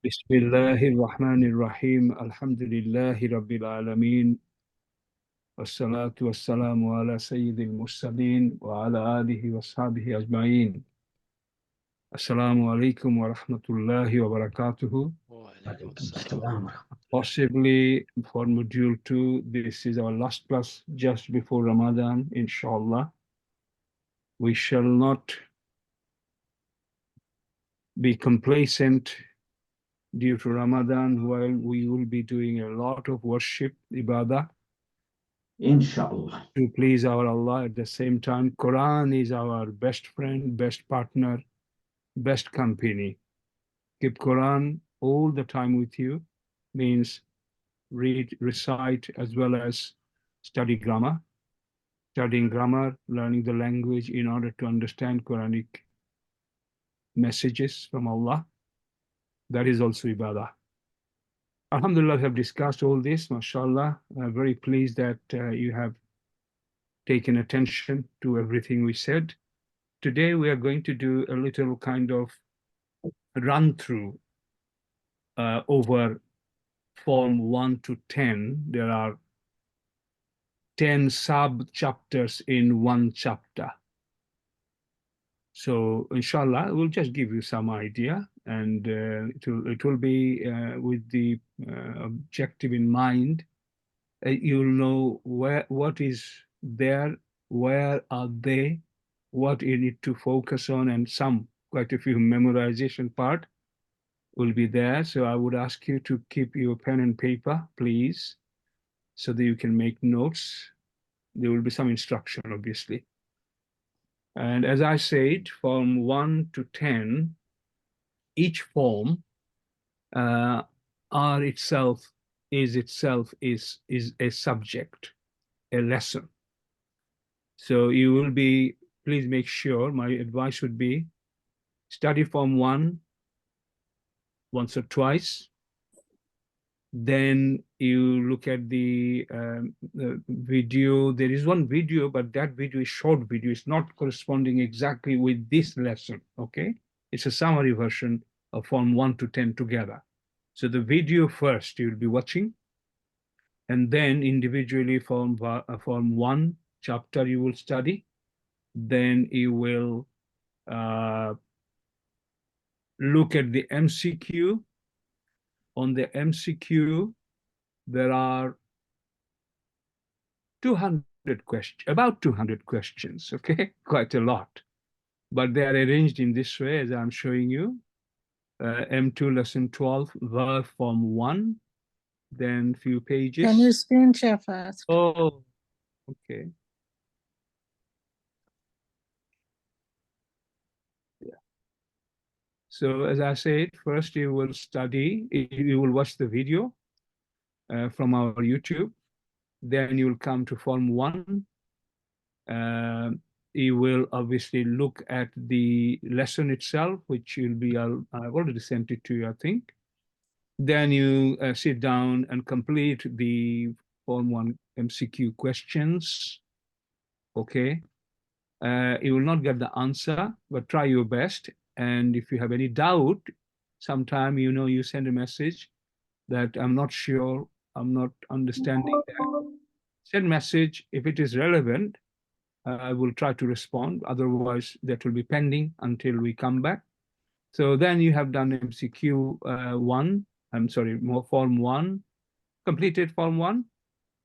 Bismillahir Rahmanir Rahim. Alhamdulillahi Rabbil Alameen. Wassalatu wassalamu ala Sayyidil Mursaleen wa ala alihi wa sahbihi ajma'in. Assalamu alaikum wa rahmatullahi wa barakatuhu. Possibly for module 2, this is our last class just before Ramadan, inshallah. We shall not be complacent due to Ramadan, while we will be doing a lot of worship, ibadah, Inshallah. to please our Allah. At the same time, Quran is our best friend, best partner, best company. Keep Quran all the time with you, means read, recite, as well as study grammar. Studying grammar, learning the language in order to understand Quranic messages from Allah. That is also ibadah. Alhamdulillah, we have discussed all this, mashallah. I'm very pleased that you have taken attention to everything we said. Today, we are going to do a little kind of run through over Form 1 to 10. There are 10 sub-chapters in one chapter. So, inshallah, we'll just give you some idea, and it will be with the objective in mind. You'll know what is there, where are they, what you need to focus on, and quite a few memorization part will be there. So I would ask you to keep your pen and paper, please, so that you can make notes. There will be some instruction, obviously. And as I said, from 1 to 10, each form is a subject, a lesson. So you will be, please make sure, my advice would be, study Form 1 once or twice. Then you look at the video. There is one video, but that video is short video. It's not corresponding exactly with this lesson, okay? It's a summary version of Form 1 to 10 together. So the video first you'll be watching, and then individually Form 1 chapter you will study. Then you will look at the MCQ. On the MCQ, there are 200 questions, about 200 questions, okay? Quite a lot. But they are arranged in this way, as I'm showing you. M2 lesson 12, verb form 1, then few pages. Can you screen share first? Oh, okay. Yeah. So as I said, first you will study, you will watch the video from our YouTube. Then you will come to Form 1. You will obviously look at the lesson itself, which will be, I've already sent it to you, I think. Then you sit down and complete the Form 1 MCQ questions, okay? You will not get the answer, but try your best. And if you have any doubt, sometime, you send a message that I'm not sure, I'm not understanding that. Send message. If it is relevant, I will try to respond. Otherwise, that will be pending until we come back. So then you have done MCQ Form 1, completed Form 1.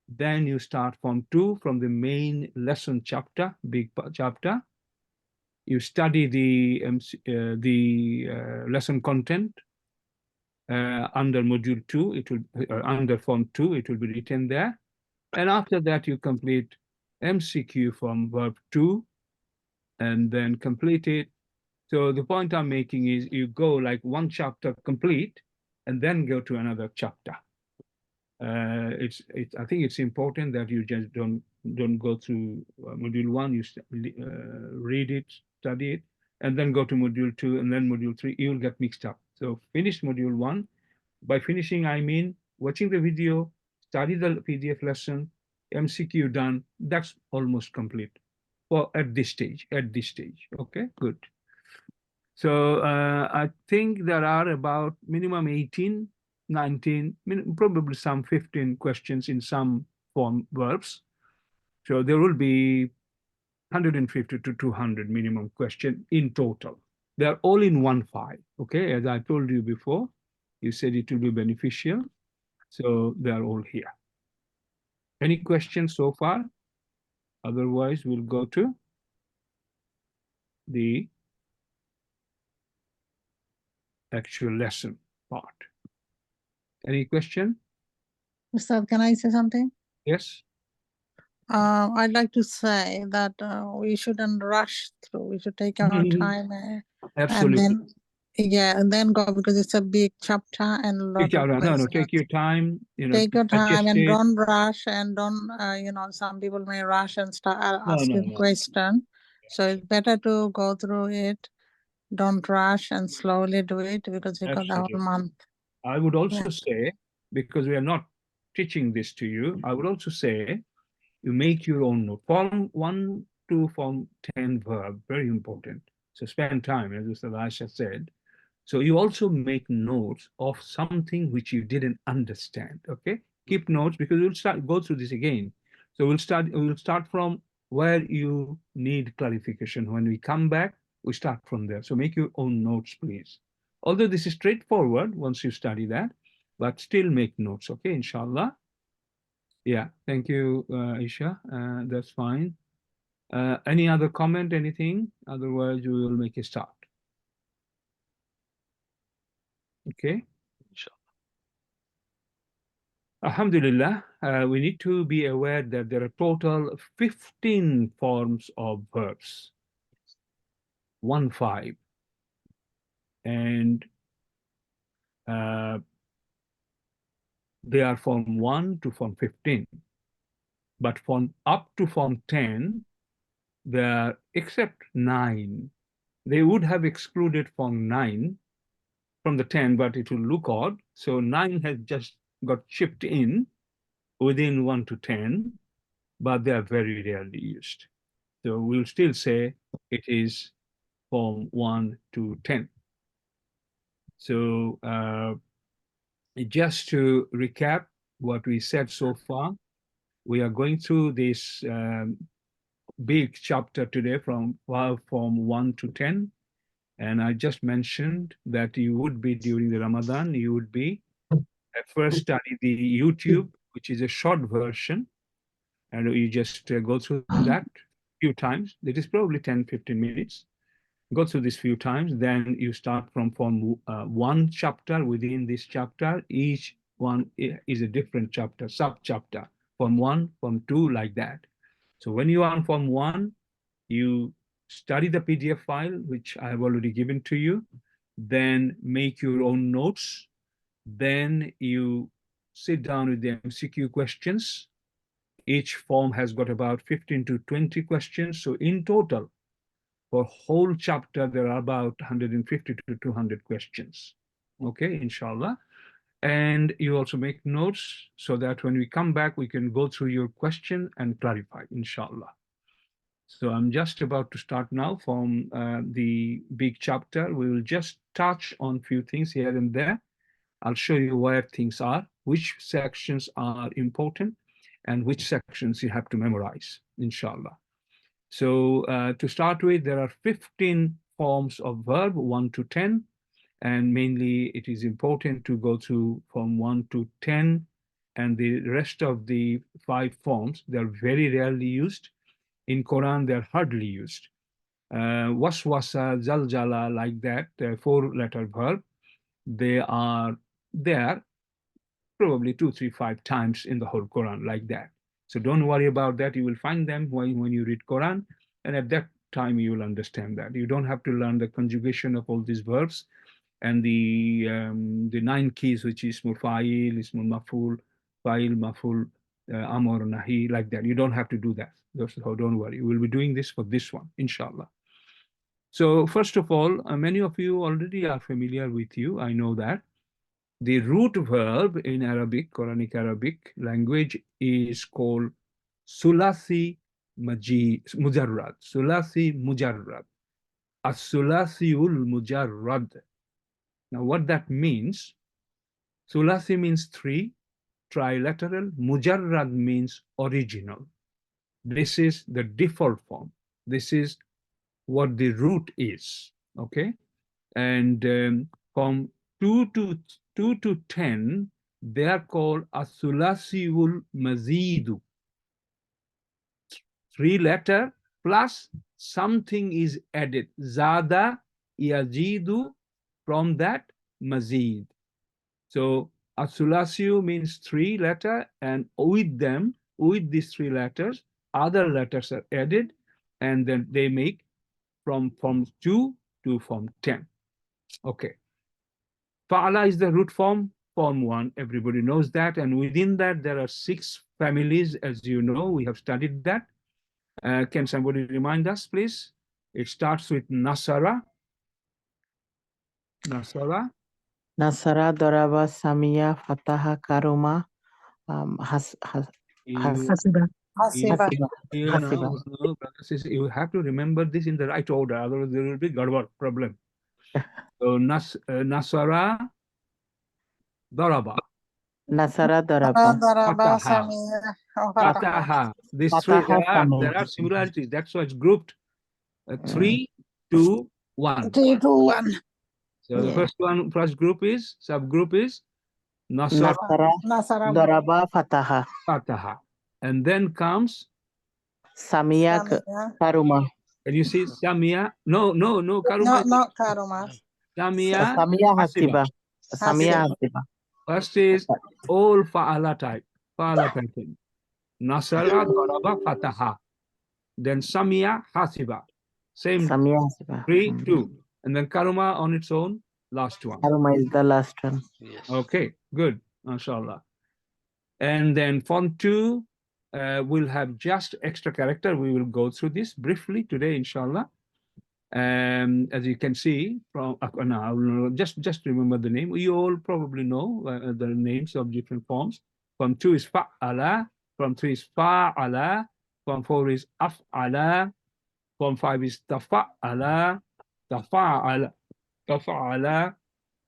Then you start Form 2 from the main lesson chapter, big chapter. You study the lesson content under Module 2. Under Form 2, it will be written there. And after that, you complete MCQ from Verb 2, and then complete it. So the point I'm making is you go like one chapter complete, and then go to another chapter. I think it's important that you just don't go through Module 1. You read it, study it, and then go to Module 2, and then Module 3. You will get mixed up. So finish Module 1. By finishing, I mean watching the video, study the PDF lesson, MCQ done. That's almost complete. Well, at this stage. Okay, good. So I think there are about minimum 18, 19, probably some 15 questions in some form verbs. So there will be 150 to 200 minimum question in total. They are all in one file. Okay, as I told you before, you said it will be beneficial. So they are all here. Any questions so far? Otherwise, we'll go to the actual lesson part. Any question? Ustad, can I say something? Yes? I'd like to say that we shouldn't rush through. We should take our time and Absolutely. then, yeah, and then go, because it's a big chapter and a lot of No, questions. take your time. Take your time and it. don't rush, and don't, some people may rush and start asking No. questions. So it's better to go through it. Don't rush and slowly do it, because we got the whole Absolutely. month. I would also Yeah. say, because we are not teaching this to you, I would also say you make your own note. Form 1 to Form 10 verb, very important. So spend time, as Mr. Aisha said. So you also make notes of something which you didn't understand. Okay, keep notes, because we'll go through this again. So we'll start from where you need clarification. When we come back, we start from there. So make your own notes, please. Although this is straightforward once you study that, but still make notes. Okay, inshallah. Yeah, thank you, Aisha. That's fine. Any other comment, anything? Otherwise, we will make a start. Okay. Alhamdulillah, we need to be aware that there are total 15 forms of verbs. 15. And they are from 1 to Form 15. But from up to Form 10, there are, except 9. They would have excluded Form 9 from the 10, but it will look odd. So 9 has just got shipped in within 1 to 10, but they are very rarely used. So we'll still say it is Form 1 to 10. So just to recap what we said so far, we are going through this big chapter today from Form 1 to 10. And I just mentioned that you would be, during the Ramadan, you would be first study the YouTube, which is a short version. And you just go through that a few times. It is probably 10-15 minutes. Go through this few times. Then you start from Form 1 chapter. Within this chapter, each one is a different chapter, sub-chapter. Form 1, Form 2, like that. So when you are on Form 1, you study the PDF file, which I have already given to you. Then make your own notes. Then you sit down with the MCQ questions. Each form has got about 15 to 20 questions. So in total, for whole chapter, there are about 150 to 200 questions. Okay, inshallah. And you also make notes so that when we come back, we can go through your question and clarify, inshallah. So I'm just about to start now from the big chapter. We will just touch on few things here and there. I'll show you where things are, which sections are important, and which sections you have to memorize, inshallah. So to start with, there are 15 forms of verb, 1 to 10, and mainly it is important to go through from 1 to 10, and the rest of the 5 forms, they're very rarely used. In Quran, they're hardly used. Waswasa, zaljala, like that, 4-letter verb, they are there probably 2, 3, 5 times in the whole Quran, like that. So don't worry about that. You will find them when you read Quran, and at that time you will understand that. You don't have to learn the conjugation of all these verbs and the 9 keys, which is ismul fa'il, ismul maf'ul, fa'il, maf'ul, amr, nahi, like that. You don't have to do that. So don't worry. We'll be doing this for this one, inshallah. So first of all, many of you already are familiar with you. I know that. The root verb in Arabic, Quranic Arabic language, is called Sulasi Mujarrad. Sulasi Mujarrad. as-sulasiyul mujarrad. Now what that means, sulasi means 3, trilateral, mujarrad means original. This is the default form. This is what the root is, okay? And from 2 to 10, they are called as-sulasiyul mazidu. 3-letter plus something is added. Zada yazidu, from that mazid. So as-sulasiyu means 3-letter, and with them, with these 3 letters, other letters are added, and then they make from form 2 to form 10. Okay. Fa'ala is the root form, form 1. Everybody knows that. And within that, there are 6 families, as you know. We have studied that. Can somebody remind us, please? It starts with Nasara. Nasara. Nasara, Daraba, Samia, Fataha, Karuma, Hasiba. Hasiba. No, you have to remember this in the right order, otherwise there will be garbad problem. So Nasara, Daraba. Nasara, Daraba. Daraba, Fataha. Samia. Fataha. These Fataha, 3, Samia. there are similarities. That's why it's grouped. 3, 2, 1. 3, 2, 1. So the first group is, subgroup is Nasara, Nasara, Daraba, Fataha. Fataha. And then comes, Samia, Karuma. can you see Samia? No, Karuma. No, Karuma. Samia, Samia, Hasiba. Hasiba. Samia, Hasiba. First is all Fa'ala type, Fa'ala pattern. Nasara, Daraba, Fataha. Then Samia, Hasiba. Same, Samia, Hasiba. 3, 2. And then Karuma on its own, last one. Karuma is the last one. Yes. Okay, good, mashallah. And then form 2 will have just extra character. We will go through this briefly today, inshallah. As you can see from now, just remember the name. You all probably know the names of different forms. Form 2 is fa'ala. Form 3 is fa'ala. Form 4 is af'ala. Form 5 is tafa'ala. Tafa'ala. Tafa'ala.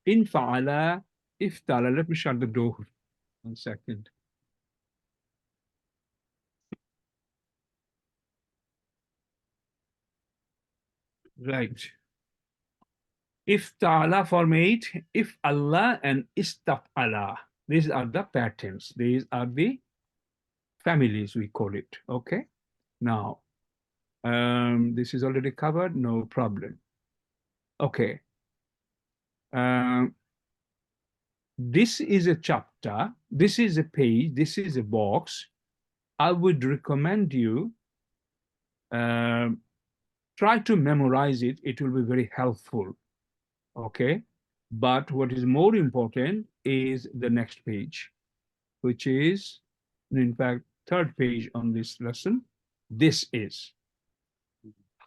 Infa'ala. Iftala. Let me shut the door. 1 second. Right. Iftala form 8, if Allah and istaf'ala. These are the patterns. These are the families, we call it. Okay. Now, this is already covered, no problem. Okay. This is a chapter, this is a page, this is a box. I would recommend you try to memorize it. It will be very helpful. Okay. But what is more important is the next page, which is, in fact, 3rd page on this lesson. This is.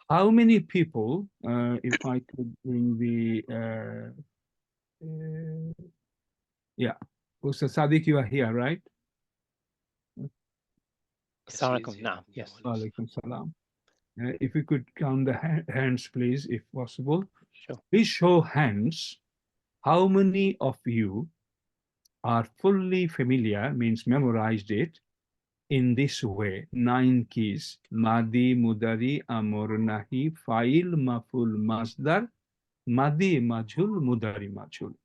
How many people, if I could bring the, yeah, Ustaz Sadiq, you are here, right? Assalamualaikum. Naam. Yes. Walaikum salam. If you could count the hands, please, if possible. Sure. Please show hands. How many of you are fully familiar, means memorized it, in this way? 9 keys. Madi, Mudari, Amor, Nahi, Fa'il, Maful, Masdar, Madi, Majhul, Mudari, Majhul.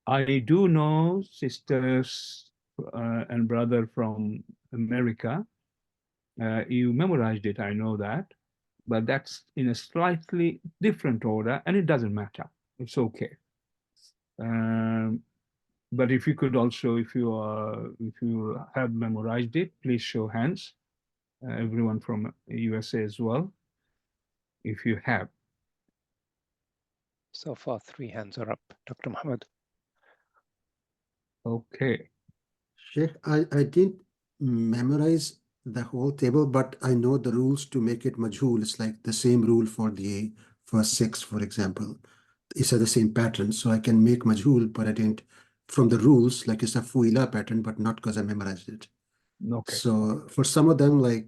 I do know sisters and brother from America. You memorized it, I know that. But that's in a slightly different order, and it doesn't matter. It's okay. But if you could also, if you have memorized it, please show hands. Everyone from USA as well, if you have. So far, 3 hands are up, Dr. Muhammad. Okay. Sheikh, I didn't memorize the whole table, but I know the rules to make it majhul. It's like the same rule for the first 6, for example. It's the same pattern, so I can make majhul, but I didn't, from the rules, like it's a fuila pattern, but not because I memorized it. Okay. So for some of them, like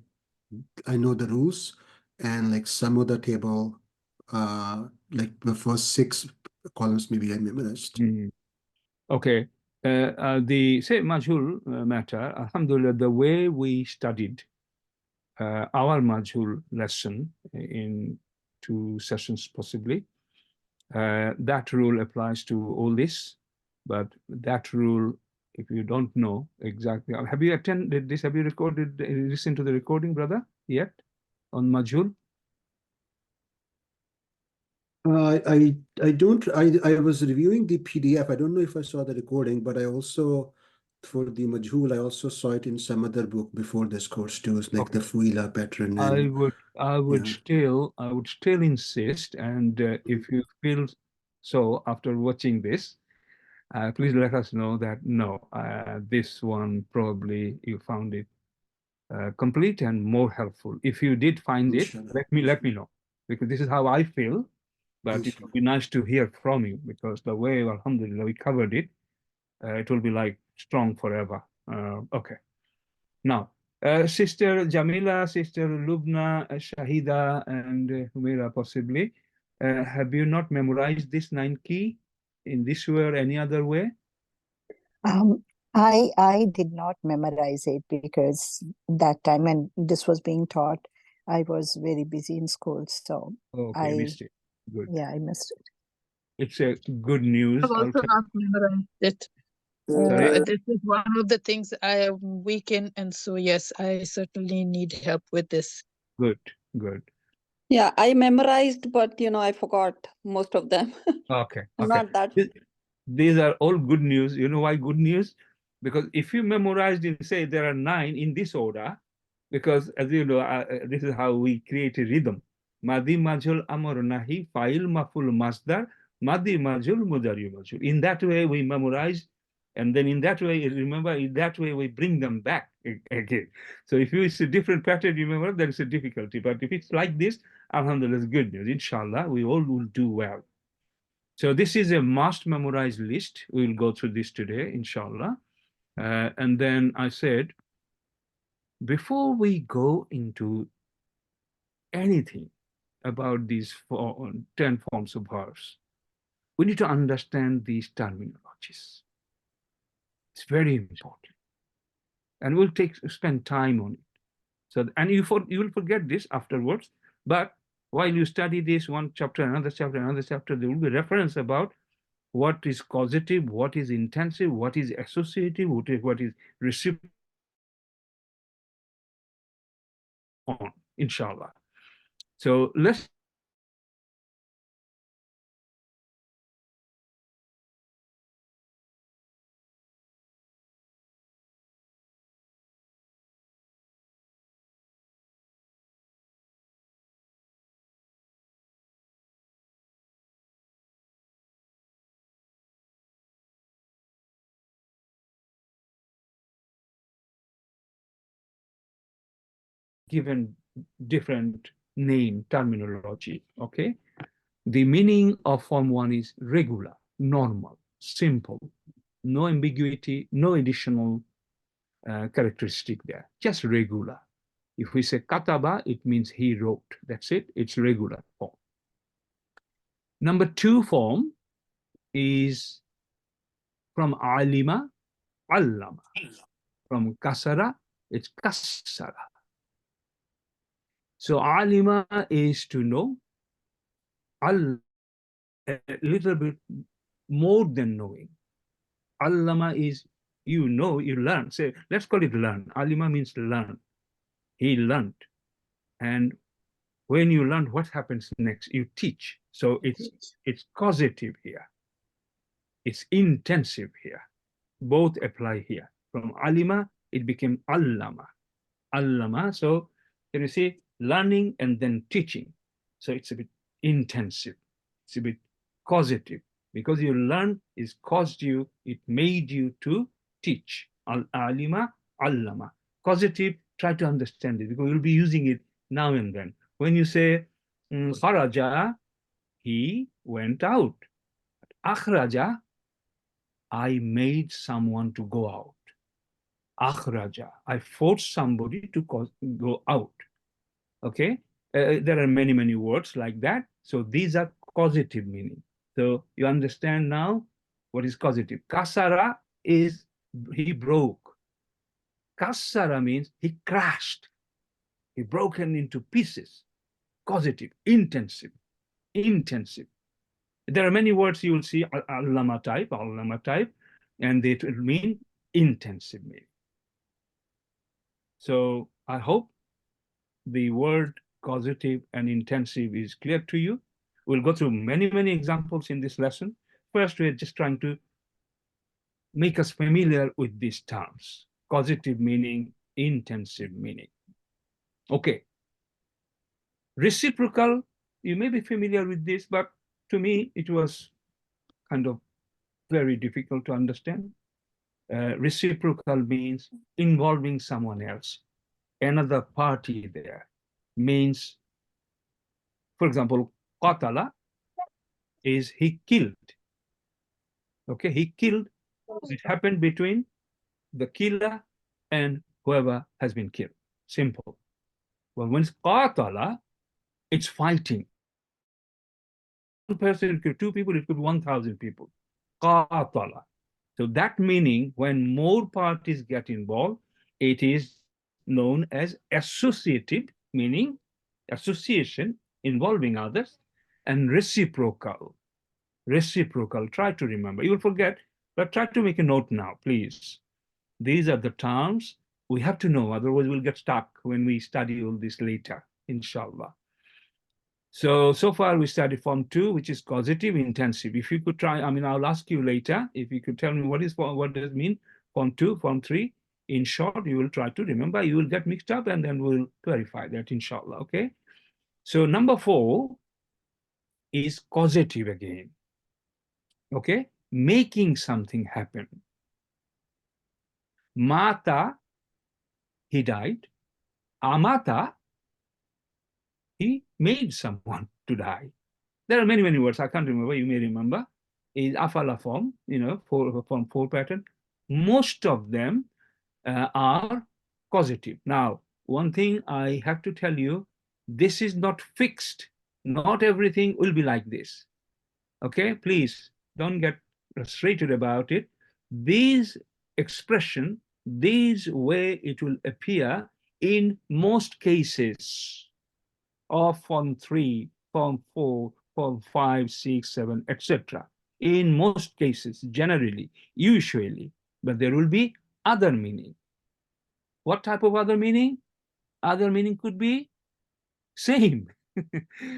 I know the rules, and like some of the table, like the first 6 columns maybe I memorized. Okay. The say majhul matter, Alhamdulillah, the way we studied our majhul lesson in 2 sessions possibly, that rule applies to all this, but that rule, if you don't know exactly, have you attended this? Have you listened to the recording, brother, yet on majhul? I don't, I was reviewing the PDF. I don't know if I saw the recording, but I also, for the majhul, I also saw it in some other book before this course too. It's like the Fuila pattern. I would yeah. still insist, and if you feel so after watching this, please let us know that no, this one probably you found it complete and more helpful. If you did find it, Inshallah. let me know, because this is how I feel. But it would be nice to hear from you, because the way, Alhamdulillah, we covered it, it will be like strong forever. Okay. Now, Sister Jamila, Sister Lubna, Shahida, and Humaira possibly, have you not memorized this 9 key in this way or any other way? I did not memorize it because that time when this was being taught, I was very busy in school. So Okay, missed it. Good. yeah, I missed it. It's a good news. I've also not memorized it. Sorry? This is one of the things I am weak in, and so yes, I certainly need help with this. Good, good. Yeah, I memorized, but I forgot most of them. Okay, I'm okay. not that. These are all good news. You know why good news? Because if you memorized and say there are 9 in this order, because as you know, this is how we create a rhythm. Madi majhul amar nahi fa'il maf'ul masdar madi majhul mudari majhul. In that way we memorize, and then in that way, remember, in that way we bring them back again. So if it's a different pattern, remember, there is a difficulty. But if it's like this, Alhamdulillah, it's good news. Inshallah, we all will do well. So this is a must memorize list. We will go through this today, inshallah. And then I said, before we go into anything about these 10 forms of verbs, we need to understand these terminologies. It's very important. And we'll spend time on it. So, and you will forget this afterwards, but while you study this one chapter, another chapter, there will be reference about what is causative, what is intensive, what is associative, what is reciprocal, inshallah. So let's given different name terminology, okay? The meaning of form 1 is regular, normal, simple, no ambiguity, no additional characteristic there, just regular. If we say kataba, it means he wrote. That's it. It's regular form. Number 2 form is from alima, allama. From kasara, it's kassara. So alima is to know, a little bit more than knowing. Allama is you know, you learn. Say, let's call it learn. Alima means learn. He learned. And when you learn, what happens next? You teach. So it's causative here. It's intensive here. Both apply here. From alima, it became allama. Allama. So can you see learning and then teaching? So it's a bit intensive. It's a bit causative. Because you learn is caused you, it made you to teach. Al-alima, allama. Causative, try to understand it, because you'll be using it now and then. When you say kharaja, he went out. Akhraja, I made someone to go out. Akhraja, I forced somebody to go out. Okay? There are many, many words like that. So these are causative meaning. So you understand now what is causative. Kasara is he broke. Kasara means he crashed. He broken into pieces. Causative, intensive, intensive. There are many words you will see, allama type, and it will mean intensive meaning. So I hope the word causative and intensive is clear to you. We'll go through many, many examples in this lesson. First, we're just trying to make us familiar with these terms. Causative meaning, intensive meaning. Okay. Reciprocal, you may be familiar with this, but to me, it was kind of very difficult to understand. Reciprocal means involving someone else, another party there. Means, for example, qatala is he killed. Okay, he killed. It happened between the killer and whoever has been killed. Simple. Well, when it's qatala, it's fighting. One person, it could be 2 people, it could be 1,000 people. Qatala. So that meaning, when more parties get involved, it is known as associative, meaning association involving others, and reciprocal. Reciprocal, try to remember. You will forget, but try to make a note now, please. These are the terms we have to know, otherwise we'll get stuck when we study all this later, inshallah. So far we studied form 2, which is causative, intensive. If you could try, I mean, I'll ask you later, if you could tell me what does it mean, form 2, form 3. In short, you will try to remember, you will get mixed up, and then we'll clarify that, inshallah, okay? So number 4 is causative again, okay? Making something happen. Mata, he died. Amata, he made someone to die. There are many, many words. I can't remember. You may remember. Is afala form, form 4 pattern. Most of them are causative. Now, one thing I have to tell you, this is not fixed. Not everything will be like this. Okay, please don't get frustrated about it. These expression, this way it will appear in most cases of form 3, form 4, form 5, 6, 7, etc. In most cases, generally, usually, but there will be other meaning. What type of other meaning? Other meaning could be same.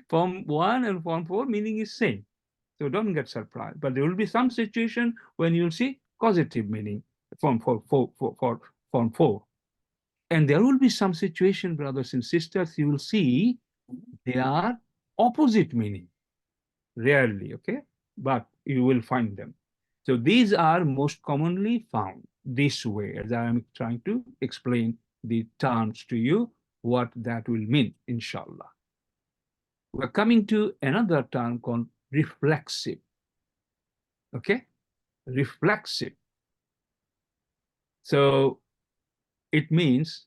Form 1 and form 4 meaning is same. So don't get surprised. But there will be some situation when you'll see causative meaning, form 4. And there will be some situation, brothers and sisters, you will see they are opposite meaning. Rarely, okay? But you will find them. So these are most commonly found this way, as I am trying to explain the terms to you, what that will mean, inshallah. We're coming to another term called reflexive. Okay? Reflexive. So it means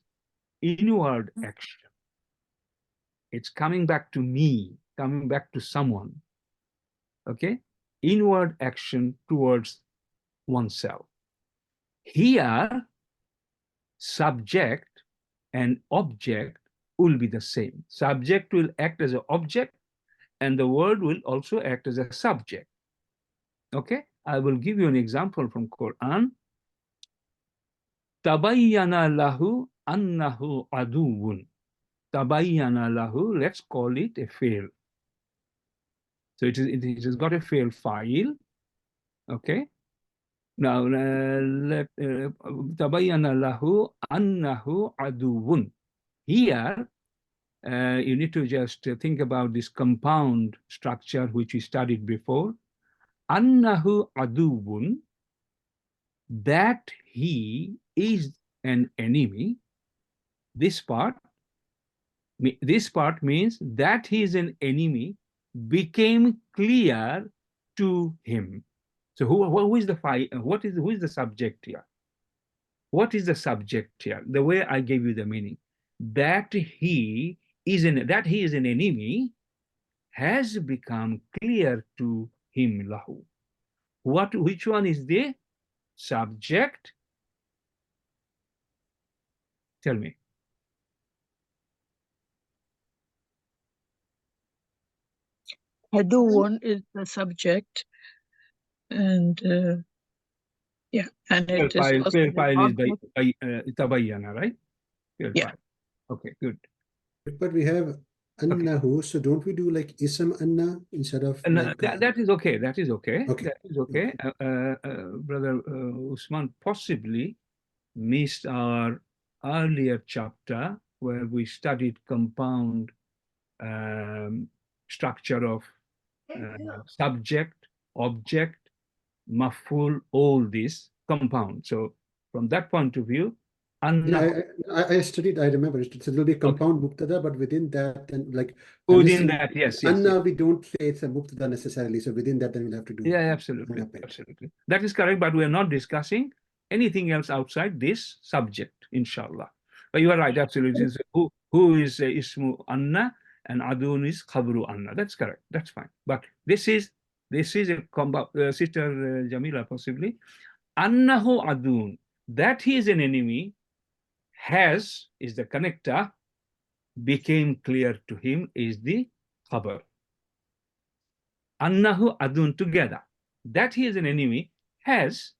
inward action. It's coming back to me, coming back to someone. Okay? Inward action towards oneself. Here, subject and object will be the same. Subject will act as an object, and the word will also act as a subject. Okay? I will give you an example from Quran. Tabayyana lahu annahu aduwwun. Tabayyana lahu, let's call it a fail. So it has got a fail file. Okay? Now, tabayyana lahu annahu aduwwun. Here, you need to just think about this compound structure which we studied before. Annahu aduwwun, that he is an enemy. This part means that he is an enemy became clear to him. So who is the subject here? What is the subject here? The way I gave you the meaning. That he that he is an enemy has become clear to him, lahu. Which one is the subject? Tell me. Adun is the subject, and yeah, and it is Fail also the file is object. tabayyana, right? Fail Yeah. file. Okay, good. But we have annahu, so don't we do like ism anna instead of And like that is okay. That is okay. Okay. That is okay. Brother Usman possibly missed our earlier chapter where we studied compound structure of subject, object, maf'ul, all this compound. So from that point of view, Yeah, I studied, I remember it. So it'll be compound mubtada, but within that, then like within that, yes, yes, anna, yes. we don't say it's a mubtada necessarily. So within that, then we'll have to do. Yeah, absolutely, Wrap it. absolutely. That is correct, but we are not discussing anything else outside this subject, inshallah. But you are right, absolutely. So who is ismu anna and adun is khabru anna. That's correct. That's fine. But this is a combo, Sister Jamila possibly. Annahu adun, that he is an enemy, has is the connector, became clear to him is the khabar. Annahu adun, together, that he is an enemy has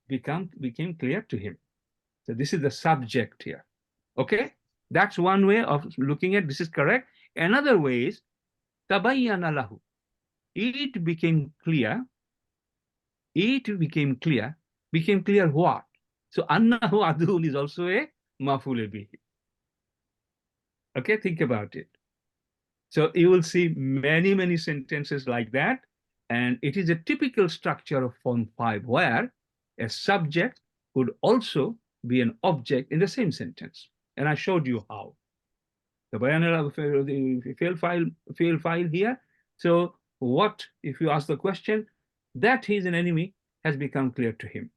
became clear to him. So this is the subject here. Okay, that's one way of looking at this is correct. Another way is tabayyana lahu, it became clear. It became clear. Became clear what? So annahu adun is also a maf'ul bihi. Okay, think about it. So you will see many sentences like that, and it is a typical structure of Form 5 where a subject could also be an object in the same sentence. And I showed you how. The fail file here. So what if you ask the question that he is an enemy has become clear to him.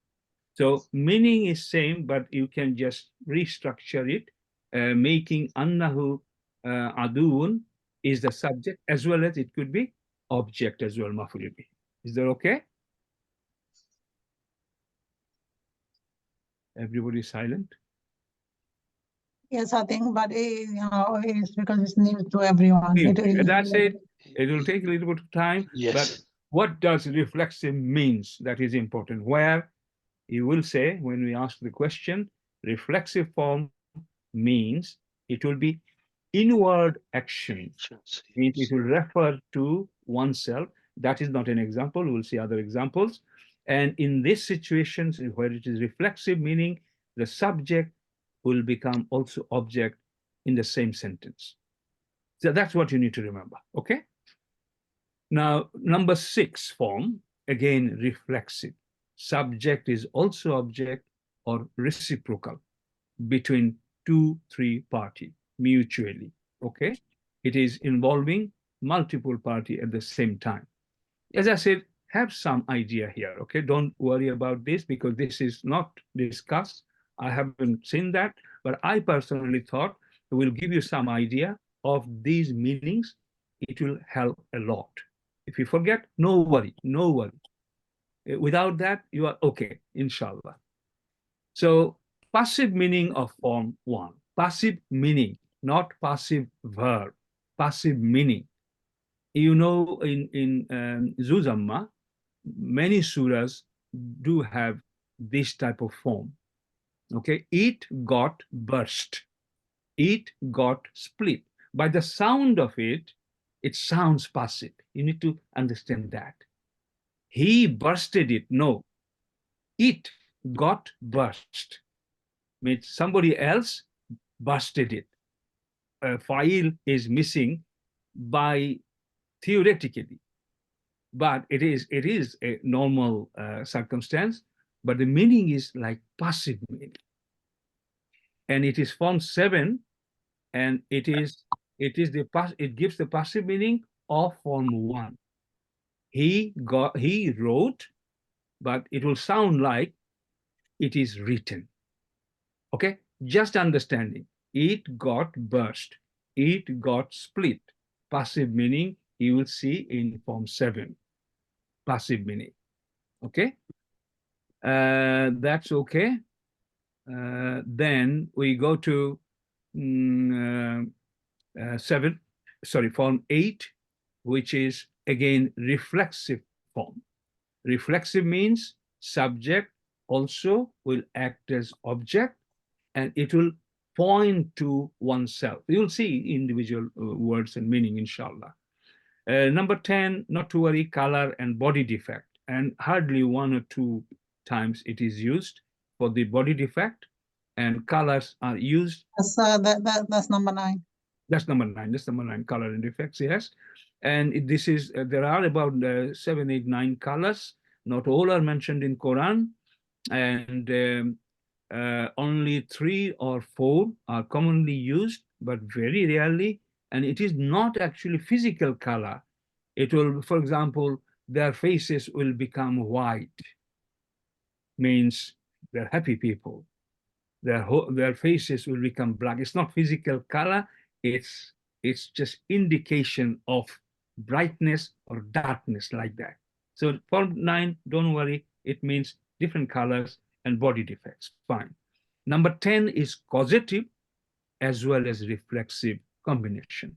So meaning is same, but you can just restructure it, making annahu adun is the subject as well as it could be object as well, maf'ul bihi. Is that okay? Everybody silent? Yes, I think, but it's because it's new to everyone. That's it. It will take a little bit of time. Yes. But what does reflexive means? That is important. Where you will say, when we ask the question, reflexive form means it will be inward action. It will refer to oneself. That is not an example. We'll see other examples. And in these situations where it is reflexive, meaning the subject will become also object in the same sentence. So that's what you need to remember, okay? Now, number 6 form, again, reflexive. Subject is also object or reciprocal between 2-3 party mutually, okay? It is involving multiple party at the same time. As I said, have some idea here, okay? Don't worry about this because this is not discussed. I haven't seen that, but I personally thought it will give you some idea of these meanings. It will help a lot. If you forget, no worry, no worry. Without that, you are okay, inshallah. So passive meaning of form 1. Passive meaning, not passive verb. Passive meaning. You know, in Zuzamma, many surahs do have this type of form. Okay, it got burst. It got split. By the sound of it, it sounds passive. You need to understand that. He bursted it. No, it got burst. Means somebody else busted it. A file is missing by theoretically, but it is a normal circumstance, but the meaning is like passive meaning. And it is form 7, and it gives the passive meaning of form 1. He wrote, but it will sound like it is written. Okay, just understanding. It got burst. It got split. Passive meaning you will see in form 7. Passive meaning. Okay? That's okay. Then we go to form 8, which is again reflexive form. Reflexive means subject also will act as object, and it will point to oneself. You'll see individual words and meaning, inshallah. Number 10, not to worry, color and body defect. And hardly 1 or 2 times it is used for the body defect, and colors are used. That's number 9. That's number 9. That's number 9, color and defects, yes. And this is, there are about 7, 8, 9 colors. Not all are mentioned in Quran. And only 3 or 4 are commonly used, but very rarely. And it is not actually physical color. It will, for example, their faces will become white. Means they're happy people. Their faces will become black. It's not physical color. It's just indication of brightness or darkness, like that. So form 9, don't worry, it means different colors and body defects. Fine. Number 10 is causative as well as reflexive combination.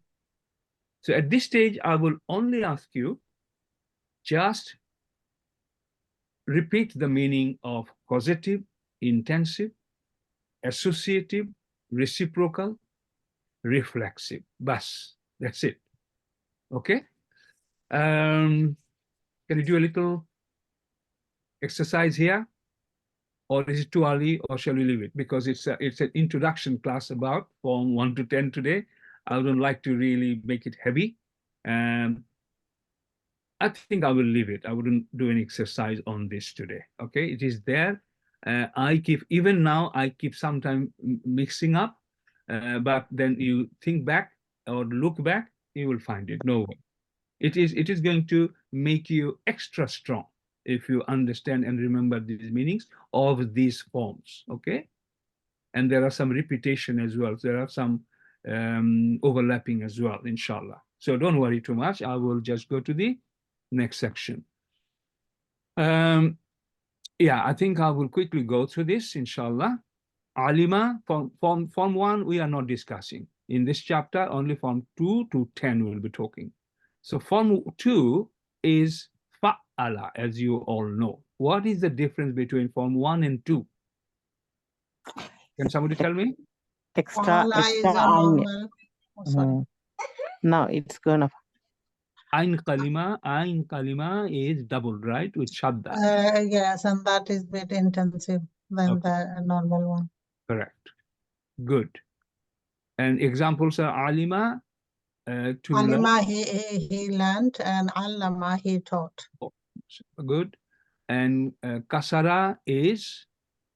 So at this stage, I will only ask you just repeat the meaning of causative, intensive, associative, reciprocal, reflexive. Bas, that's it. Okay. Can you do a little exercise here, or is it too early, or shall we leave it? Because it's an introduction class about form 1 to 10 today. I wouldn't like to really make it heavy. I think I will leave it. I wouldn't do any exercise on this today. Okay, it is there. Even now I keep sometimes mixing up, but then you think back or look back, you will find it. No way. It is going to make you extra strong if you understand and remember these meanings of these forms. Okay, and there are some repetition as well. There are some overlapping as well, inshallah. So don't worry too much. I will just go to the next section. Yeah, I think I will quickly go through this, inshallah. Alima, form 1, we are not discussing. In this chapter, only form 2 to 10 we'll be talking. So form 2 is fa'ala, as you all know. What is the difference between form 1 and 2? Can somebody tell me? Extra Is a normal. Oh, sorry. No, it's gonna. Ain kalima is doubled, right? With shadda. Yes, and that is bit intensive than the normal one. Correct. Good. And examples are alima, to Alima, he learned, and allama, he taught. learn. Good. And kasara is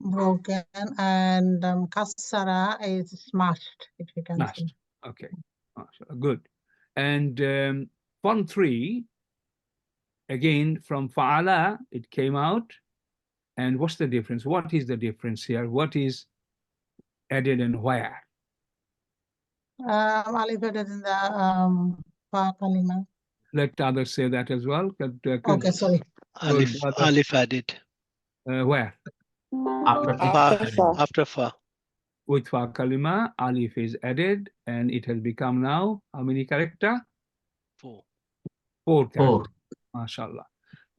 Broken, and kassara is smashed, if you can smashed. see. Okay. Good. And form 3, again, from fa'ala, it came out. And what's the difference? What is the difference here? What is added and where? Alif added in the fa kalima. Let others say that as well. Okay, sorry. Alif added. Where? After fa. With fa kalima, alif is added, and it has become now how many character? 4. 4 characters. MashaAllah.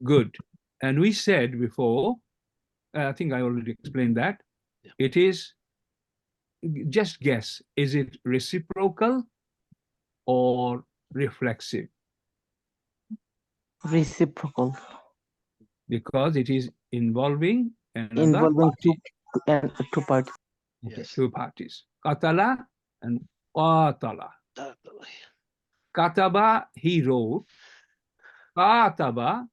Good. And we said before, I think I already explained that. Yeah. It is, just guess, is it reciprocal or reflexive? Reciprocal. Because it is involving another Involving party. two parties. Yes. 2 parties. Qatala and qatala. Kataba, he wrote. Kataba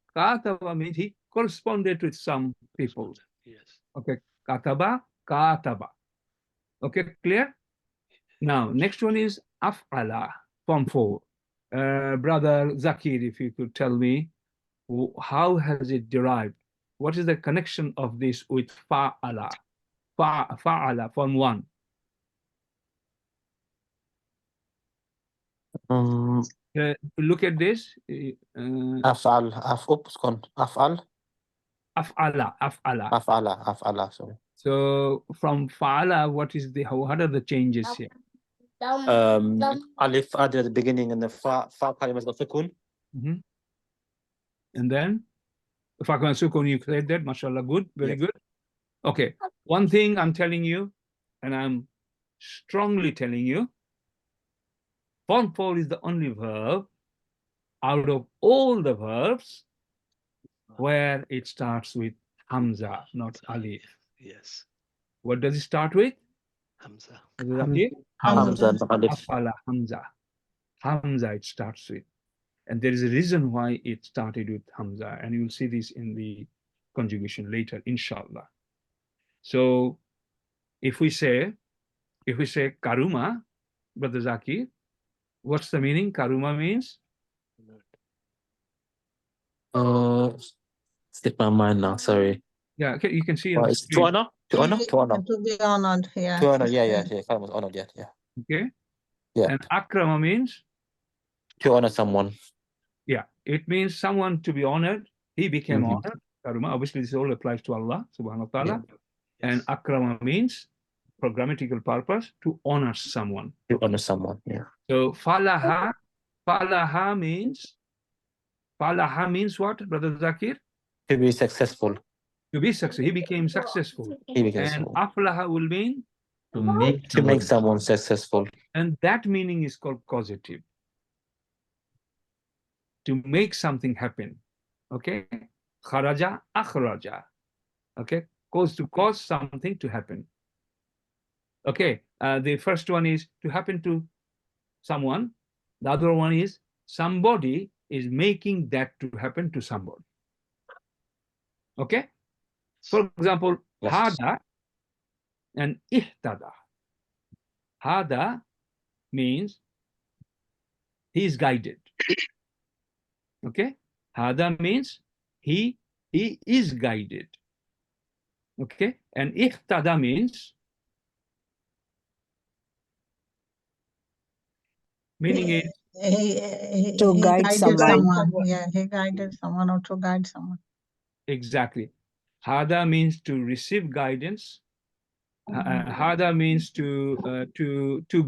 means he corresponded with some people. Yes. Okay, kataba. Okay, clear? Now, next one is af'ala, form 4. Brother Zakir, if you could tell me, how has it derived? What is the connection of this with fa'ala? Fa'ala, form 1. Look at this. أفعل أسكن أفعل Af'ala. sorry. So from fa'ala, what are the changes here? Alif added at the beginning and the fa kalimat sukun. And then Fakman Sukun, you said that, mashallah, good, very good. Okay, one thing I'm telling you, and I'm strongly telling you, form 4 is the only verb out of all the verbs where it starts with Hamza, not Alif. Yes. What does it start with? Hamza. Hamza, Alif. Afala, Hamza. Hamza it starts with. And there is a reason why it started with Hamza, and you will see this in the conjugation later, inshallah. So if we say Karuma, Brother Zaki, what's the meaning? Karuma means? Slip my mind now, sorry. Yeah, okay, you can see. It's to honor. To be honored, yeah. To honor, yeah. Kalimat honored, yeah. Okay. Yeah. And Akrama means? To honor someone. Yeah, it means someone to be honored. He became honored. Karuma, obviously this all applies to Allah subhanahu wa ta'ala. And Akrama means, for grammatical purpose, to honor someone. To honor someone, yeah. So Falaha means what, Brother Zakir? To be successful. To be successful. He became successful. And Aflaha will mean? To make someone successful. And that meaning is called causative. To make something happen. Okay? Kharaja, akhraja. Okay? To cause something to happen. Okay? The first one is to happen to someone. The other one is somebody is making that to happen to somebody. Okay? For example, hada and ihtada. Hada means he is guided. Okay? Hada means he is guided. Okay? And ihtada means, meaning is To guide someone. Yeah, he guided someone or to guide someone. Exactly. Hada means to receive guidance. Hada means to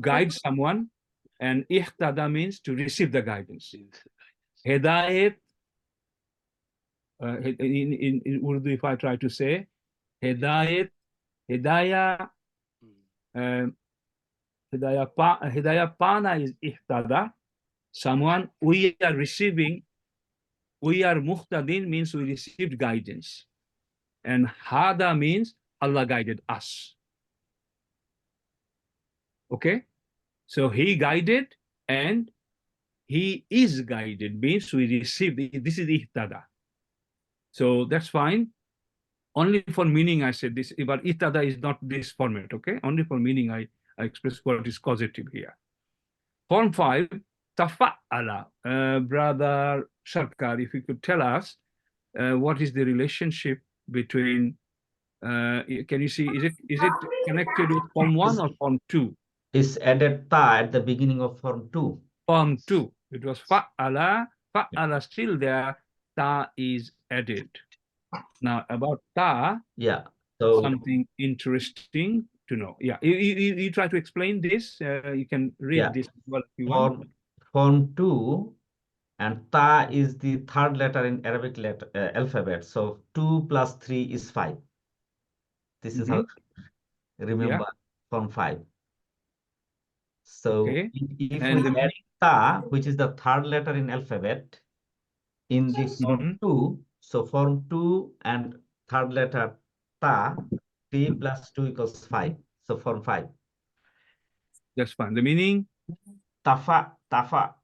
guide someone, and ihtada means to receive the guidance. Hidayat, in Urdu, if I try to say, hidayah pana is ihtada. Someone we are receiving, we are muhtadin means we received guidance. And hada means Allah guided us. Okay? So he guided and he is guided means we received. This is ihtada. So that's fine. Only for meaning I said this, but ihtada is not this format, okay? Only for meaning I express what is causative here. Form 5, tafa'ala. Brother Sarkar, if you could tell us what is the relationship between, can you see, is it connected with form 1 or form 2? Is added ta at the beginning of form 2. Form 2. It was fa'ala. Fa'ala still there. Ta is added. Now about ta, so something interesting to know. Yeah, you try to explain this. You can read this as well if you want. Form 2 and ta is the third letter in Arabic alphabet. So 2 plus 3 is 5. This is how remember form 5. So if we add ta, which is the third letter in alphabet, in the form 2, so form 2 and third letter ta, 3 plus 2 equals 5. So form 5. That's fine. The meaning? Takabbala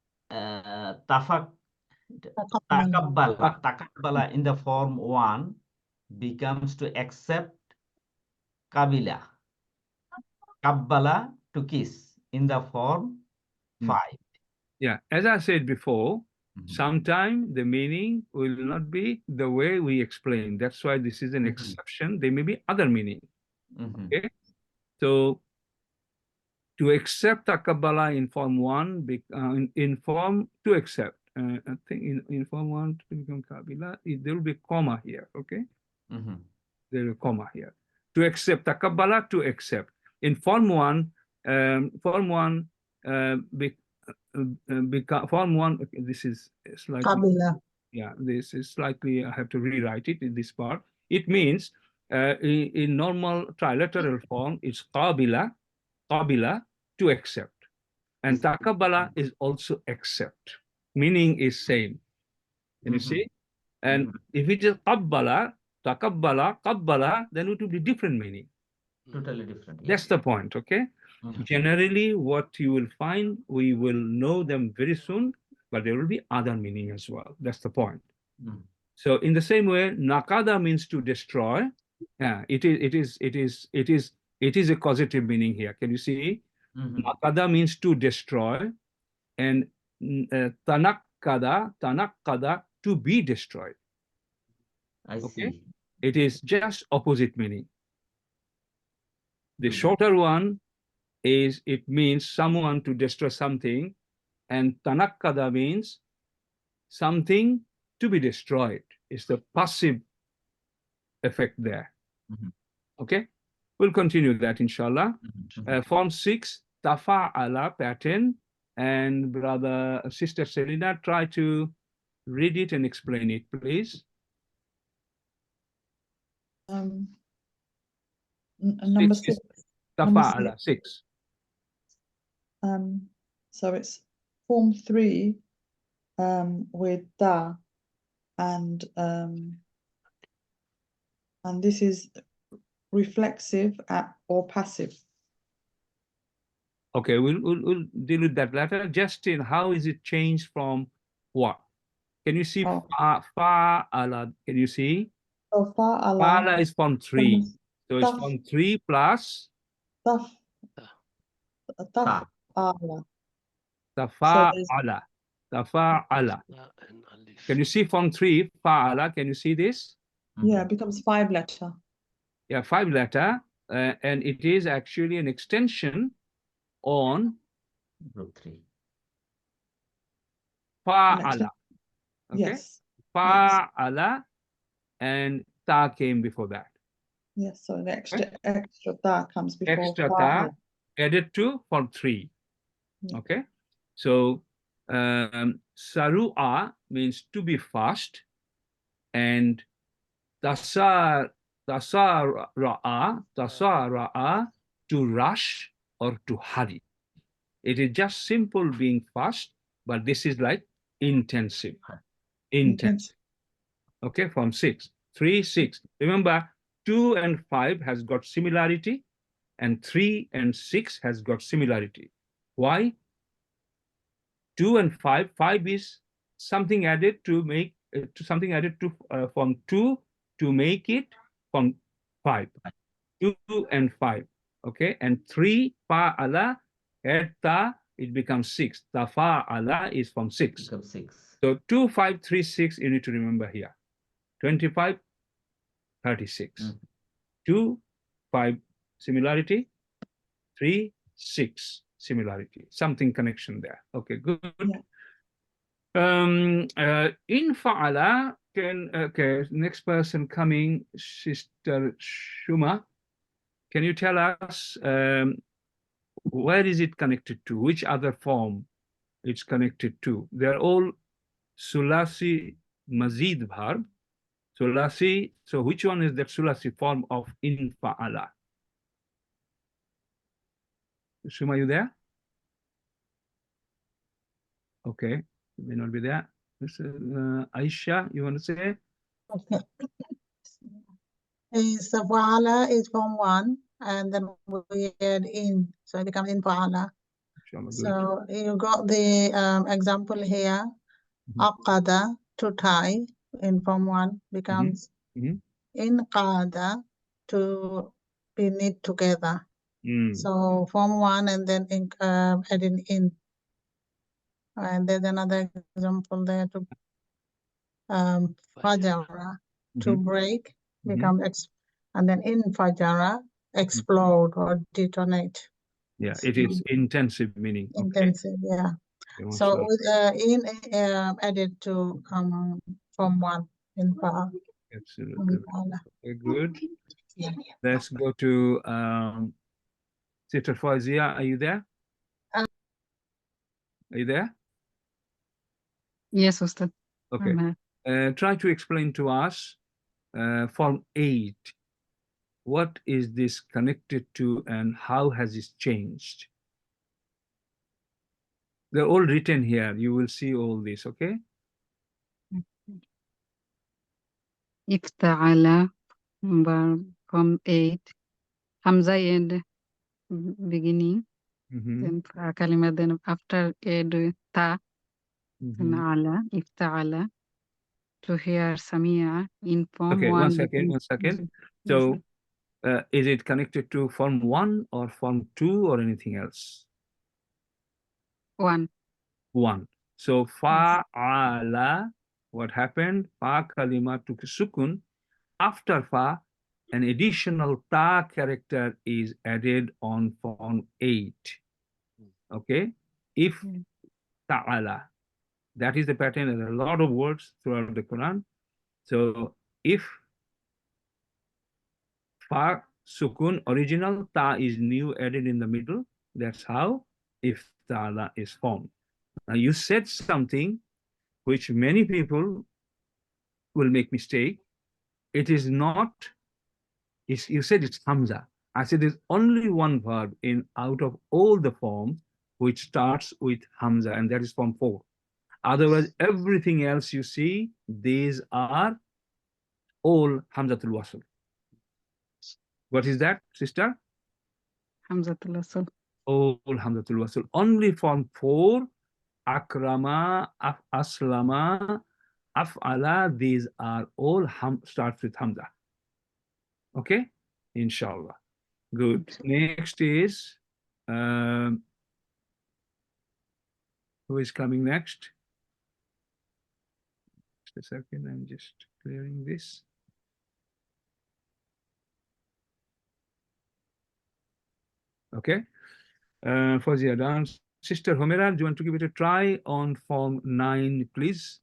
in the form 1 becomes to accept kabila. Kabbala to kiss in the form 5. Yeah, as I said before, sometimes the meaning will not be the way we explain. That's why this is an exception. There may be other meaning. Okay, so To accept taqabbala in form 1, in form to accept. I think in form 1 to become qabila, there will be a comma here, okay? There will be a comma here. To accept taqabbala, to accept. In form 1, form 1, form 1, okay, this is slightly, Qabila. yeah, this is slightly, I have to rewrite it in this part. It means in normal trilateral form, it's qabila, to accept. And taqabbala is also accept. Meaning is same. Can you see? And if it is qabbala, taqabbala, qabbala, then it will be different meaning. Totally different. That's the point, okay? Generally, what you will find, we will know them very soon, but there will be other meaning as well. That's the point. So in the same way, nakada means to destroy. Yeah, it is a causative meaning here. Can you see? Nakada means to destroy, and tanakkada to be destroyed. I see. It is just opposite meaning. The shorter one is, it means someone to destroy something, and tanakkada means something to be destroyed. It's the passive effect there. Okay, we'll continue that inshallah. Form 6, tafa'ala pattern, and sister Selina, try to read it and explain it, please. Number 6. Tafa'ala 6. So it's form 3 with da, and this is reflexive or passive. Okay, we'll deal with that later. Justin, how is it changed from what? Can you see fa'ala? Can you see? So fa'ala. Fa'ala is form 3. So it's form 3 plus tafa'ala. Tafa'ala. Tafa'ala. Can you see form 3? Fa'ala. Can you see this? Yeah, it becomes 5 letter. Yeah, 5 letter. And it is actually an extension on group 3. Fa'ala. Okay? Yes. Fa'ala, and ta came before that. Yes, so the extra ta comes before Extra ta fa'ala. added to form 3. Okay? So saru'a means to be fast, and tasara'a to rush or to hurry. It is just simple being fast, but this is like intensive. Intensive. Okay, from 6. 3, 6. Remember, 2 and 5 has got similarity, and 3 and 6 has got similarity. Why? 2 and 5, 5 is something added to make something added to from 2 to make it from 5. 2 and 5. Okay, and 3 fa'ala ta, it becomes 6. Tafa'ala is from 6. Becomes 6. So 2, 5, 3, 6. You need to remember here. 25, 36. 2, 5 similarity. 3, 6 similarity. Something connection there. Okay, good. In fa'ala, okay, next person coming, Sister Shuma. Can you tell us where is it connected to? Which other form it's connected to? They're all Sulasi Mazid verb. Sulasi, so which one is the Sulasi form of in fa'ala? Shuma, you there? Okay, you may not be there. Aisha, you want to say? Okay. So fa'ala is form 1, and then we add in, so it becomes in fa'ala. So you got the example here. Aqada, to tie, in form 1 becomes in qada, to be knit together. So form 1 and then adding in. And there's another example there to fajara, to break, become and then in fajara, explode or detonate. Yeah, it is intensive meaning. Okay. Intensive, yeah. Okay, So mashallah. with in added to Form 1 in Fa. Absolutely. Okay, good. Let's go to Sister Fawzia. Are you there? Are you there? Yes, Ustad. Okay. Try to explain to us Form 8. What is this connected to and how has it changed? They're all written here. You will see all this, okay? Ifta'ala, Form 8. Hamza end beginning. Then kalima, then after ed ta, then ala, ifta'ala. To hear Samia in Form Okay, 1. one second. So, is it connected to Form 1 or Form 2 or anything else? 1. 1. So, fa'ala, what happened? Fa kalima took sukun. After fa, an additional ta character is added on Form 8. Okay? If ta'ala. That is the pattern. There are a lot of words throughout the Quran. So, if fa sukun original, ta is new added in the middle. That's how if ta'ala is formed. Now you said something which many people will make mistake. It is not, you said it's Hamza. I said there's only one verb in out of all the forms which starts with Hamza, and that is Form 4. Otherwise, everything else you see, these are all Hamzatul Wasl. What is that, sister? Hamzatul Wasl. All Hamzatul Wasl. Only Form 4, Akrama, Aslama, Af'ala, these are all starts with Hamza. Okay? Inshallah. Good. Next is, who is coming next? Just a second, I'm just clearing this. Okay. Fawzia dance. Sister Homera, do you want to give it a try on Form 9, please?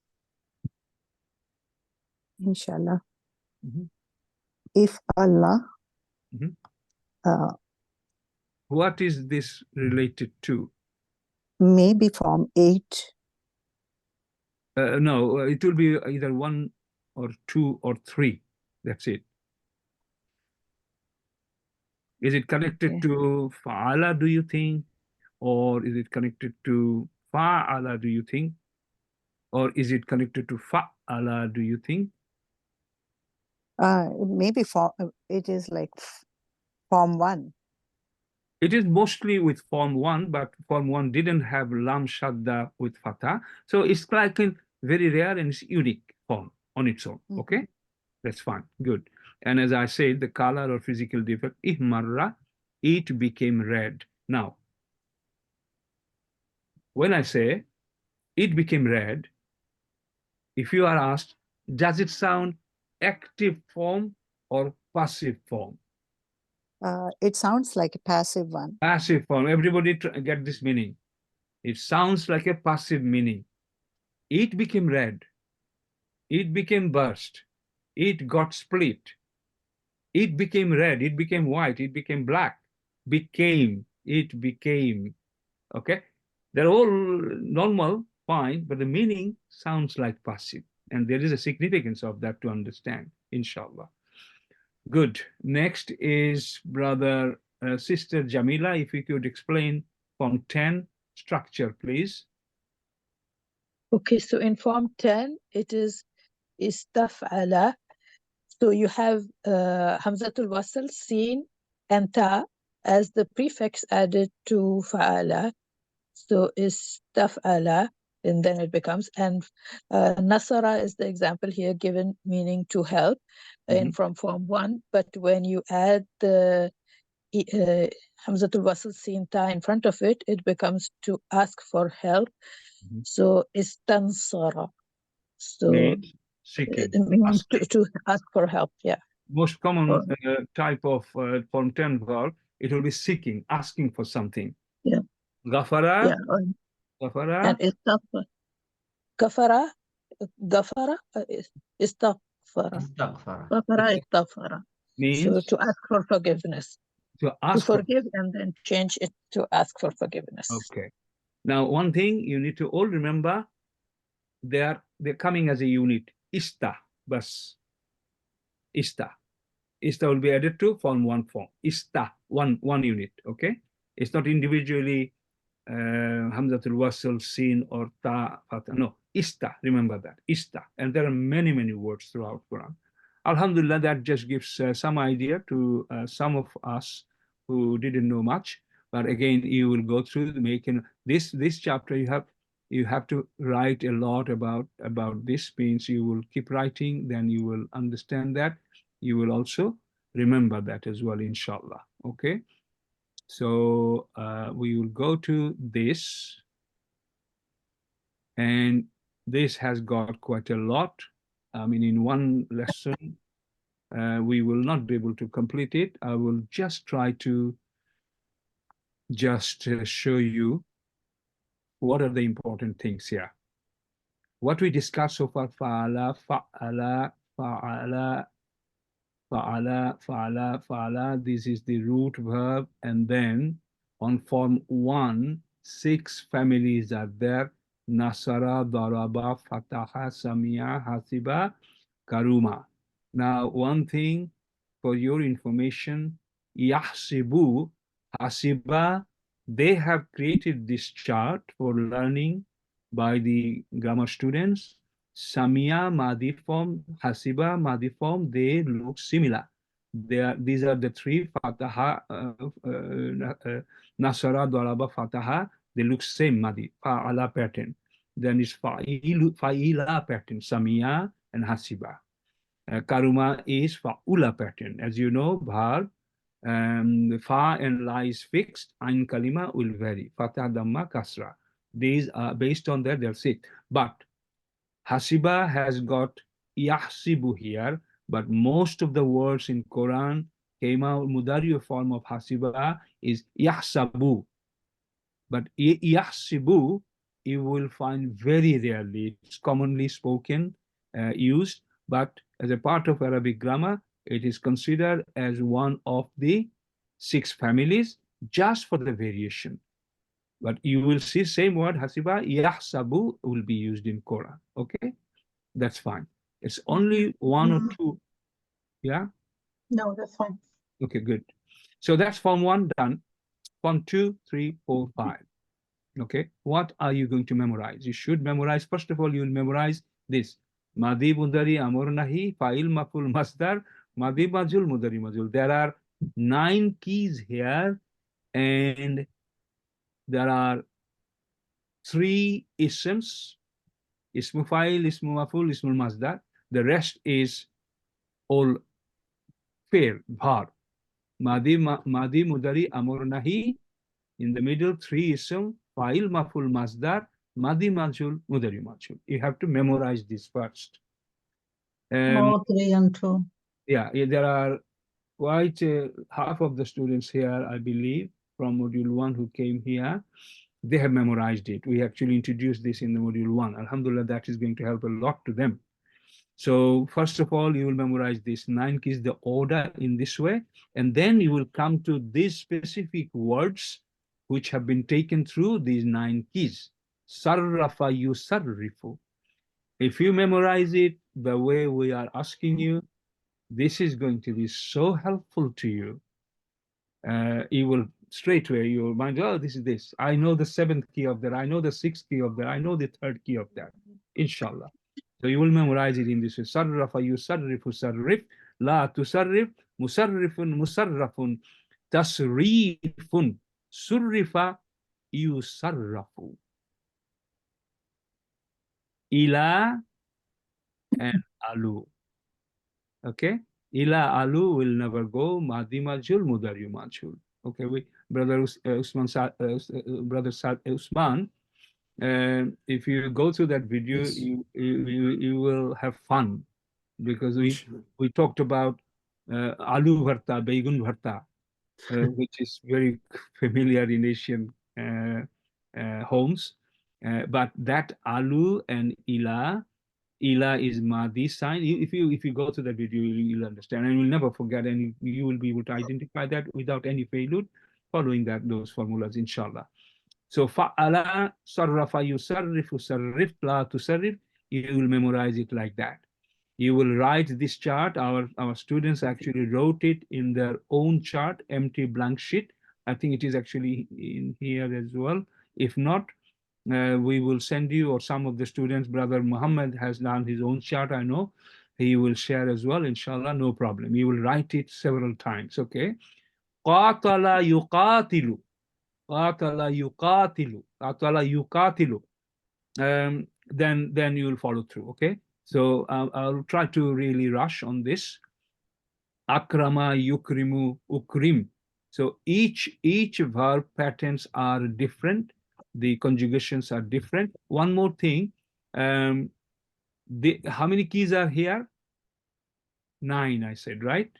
Inshallah. If Allah. What is this related to? Maybe Form 8. No, it will be either 1 or 2 or 3. That's it. Is it connected to fa'ala, do you think? Or is it connected to fa'ala, do you think? Or is it connected to fa'ala, do you think? Maybe it is like Form 1. It is mostly with Form 1, but Form 1 didn't have lam shadda with fatha. So it's like a very rare and it's unique form on its own. Okay? That's fine. Good. And as I said, the color or physical defect, ihmarra, it became red. Now, when I say it became red, if you are asked, does it sound active form or passive form? It sounds like a passive one. Passive form. Everybody get this meaning. It sounds like a passive meaning. It became red. It became burst. It got split. It became red. It became white. It became black. Became. It became. Okay? They're all normal, fine, but the meaning sounds like passive. And there is a significance of that to understand, inshallah. Good. Next is Sister Jamila. If you could explain Form 10 structure, please. Okay, so in Form 10, it is istaf'ala. So you have Hamzatul Wasl, Sin, and Ta as the prefix added to fa'ala. So istaf'ala, and then it becomes, and nasara is the example here given, meaning to help from Form 1. But when you add the Hamzatul Wasl, Sin, Ta in front of it, it becomes to ask for help. So istansara. So seeking. it means to ask for help. Yeah. Most common type of Form 10 verb it will be seeking, asking for something. Yeah. Ghafara, Yeah. ghafara, And istaghfar. Ghafara, ghafara, istaghfara. Istaghfara. Ghafara, istaghfara. means So to ask for forgiveness. to To ask for. forgive and then change it to ask for forgiveness. Okay. Now, one thing you need to all remember, they're coming as a unit. Ista, bas. Ista. Ista will be added to form one form. Ista, one unit. Okay. It's not individually Hamzatul Wasl, Sin, or Ta, Fata. No, Ista. Remember that. Ista. And there are many, many words throughout Quran. Alhamdulillah, that just gives some idea to some of us who didn't know much. But again, you will go through making this chapter. You have to write a lot about this. Means you will keep writing, then you will understand that. You will also remember that as well, inshallah. Okay. So we will go to this, and this has got quite a lot. I mean, in one lesson, we will not be able to complete it. I will just try to show you what are the important things here. What we discussed so far, fa'ala, fa'ala, fa'ala, fa'ala, fa'ala, fa'ala. This is the root verb. And then on form 1, 6 families are there. Nasara, daraba, fataha, samia, hasiba, karuma. Now, one thing for your information, yahsibu, hasiba, they have created this chart for learning by the grammar students. Samia, Madi form, Hasiba, Madi form, they look similar. These are the three, Fataha, Nasara, Daraba, Fataha, they look same, Madi, Fa'ala pattern. Then it's Fa'ila pattern, Samia and Hasiba. Karuma is Fa'ula pattern. As you know, verb, Fa and La is fixed, Ain Kalima will vary. Fatah, Dhamma, Kasra. These are based on that, they'll sit. But Hasiba has got Yahsibu here, but most of the words in Quran came out, Mudariya form of Hasiba is Yahsabu. But Yahsibu, you will find very rarely. It's commonly spoken, used, but as a part of Arabic grammar, it is considered as one of the 6 families, just for the variation. But you will see same word, Hasiba, Yahsabu will be used in Quran. Okay, that's fine. It's only 1 or 2. Yeah? No, that's fine. Okay, good. So that's form 1 done. Form 2, 3, 4, 5. Okay, what are you going to memorize? You should memorize, first of all, you will memorize this. Madi, Mudari, Amor, Nahi, Fa'il, Maful, Masdar, Madi, Majul, Mudari, Majul. There are 9 keys here, and there are 3 isms, Ismu Fa'il, Ismu Maful, Ismu Masdar. The rest is all fair, bhar. Madi, Mudari, Amor, Nahi. In the middle, 3 ism, Fa'il, Maful, Masdar, Madi, Majul, Mudari, Majul. You have to memorize this first. 3 and 2. Yeah, there are quite half of the students here, I believe, from module 1 who came here. They have memorized it. We actually introduced this in the module 1. Alhamdulillah, that is going to help a lot to them. So first of all, you will memorize this 9 keys, the order in this way, and then you will come to these specific words which have been taken through these 9 keys. Sarrafa yusarrifu. If you memorize it the way we are asking you, this is going to be so helpful to you. You will straight away, your mind, oh, this is this. I know the 7th key of that. I know the 6th key of that. I know the 3rd key of that. Inshallah. So you will memorize it in this way. Sarrafa yusarrifu sarrif, la tusarrif, musarrifun musarrafun, tasrifun, surrifa yusarrafu. Ila and alu. Okay? Ila alu will never go. Madi majul, mudari majul. Okay, brother Usman, if you go through that video, yes, you will have fun, because we talked about alu bharta, baigun bharta. which is very familiar in Asian homes. But that alu and ila is Madi sign. If you go to the video, you'll understand, and you'll never forget, and you will be able to identify that without any failure, following those formulas, inshallah. So fa'ala, sarrafa, yusarrifu, sarrif, la tusarrif, you will memorize it like that. You will write this chart. Our students actually wrote it in their own chart, empty blank sheet. I think it is actually in here as well. If not, we will send you, or some of the students, Brother Muhammad has done his own chart, I know. He will share as well, inshallah, no problem. You will write it several times, okay? Qatala yuqatilu. Qatala yuqatilu. Qatala yuqatilu. Then you will follow through, okay? So I'll try to really rush on this. Akrama yukrimu ukrim. So each verb patterns are different. The conjugations are different. One more thing, how many keys are here? 9, I said, right?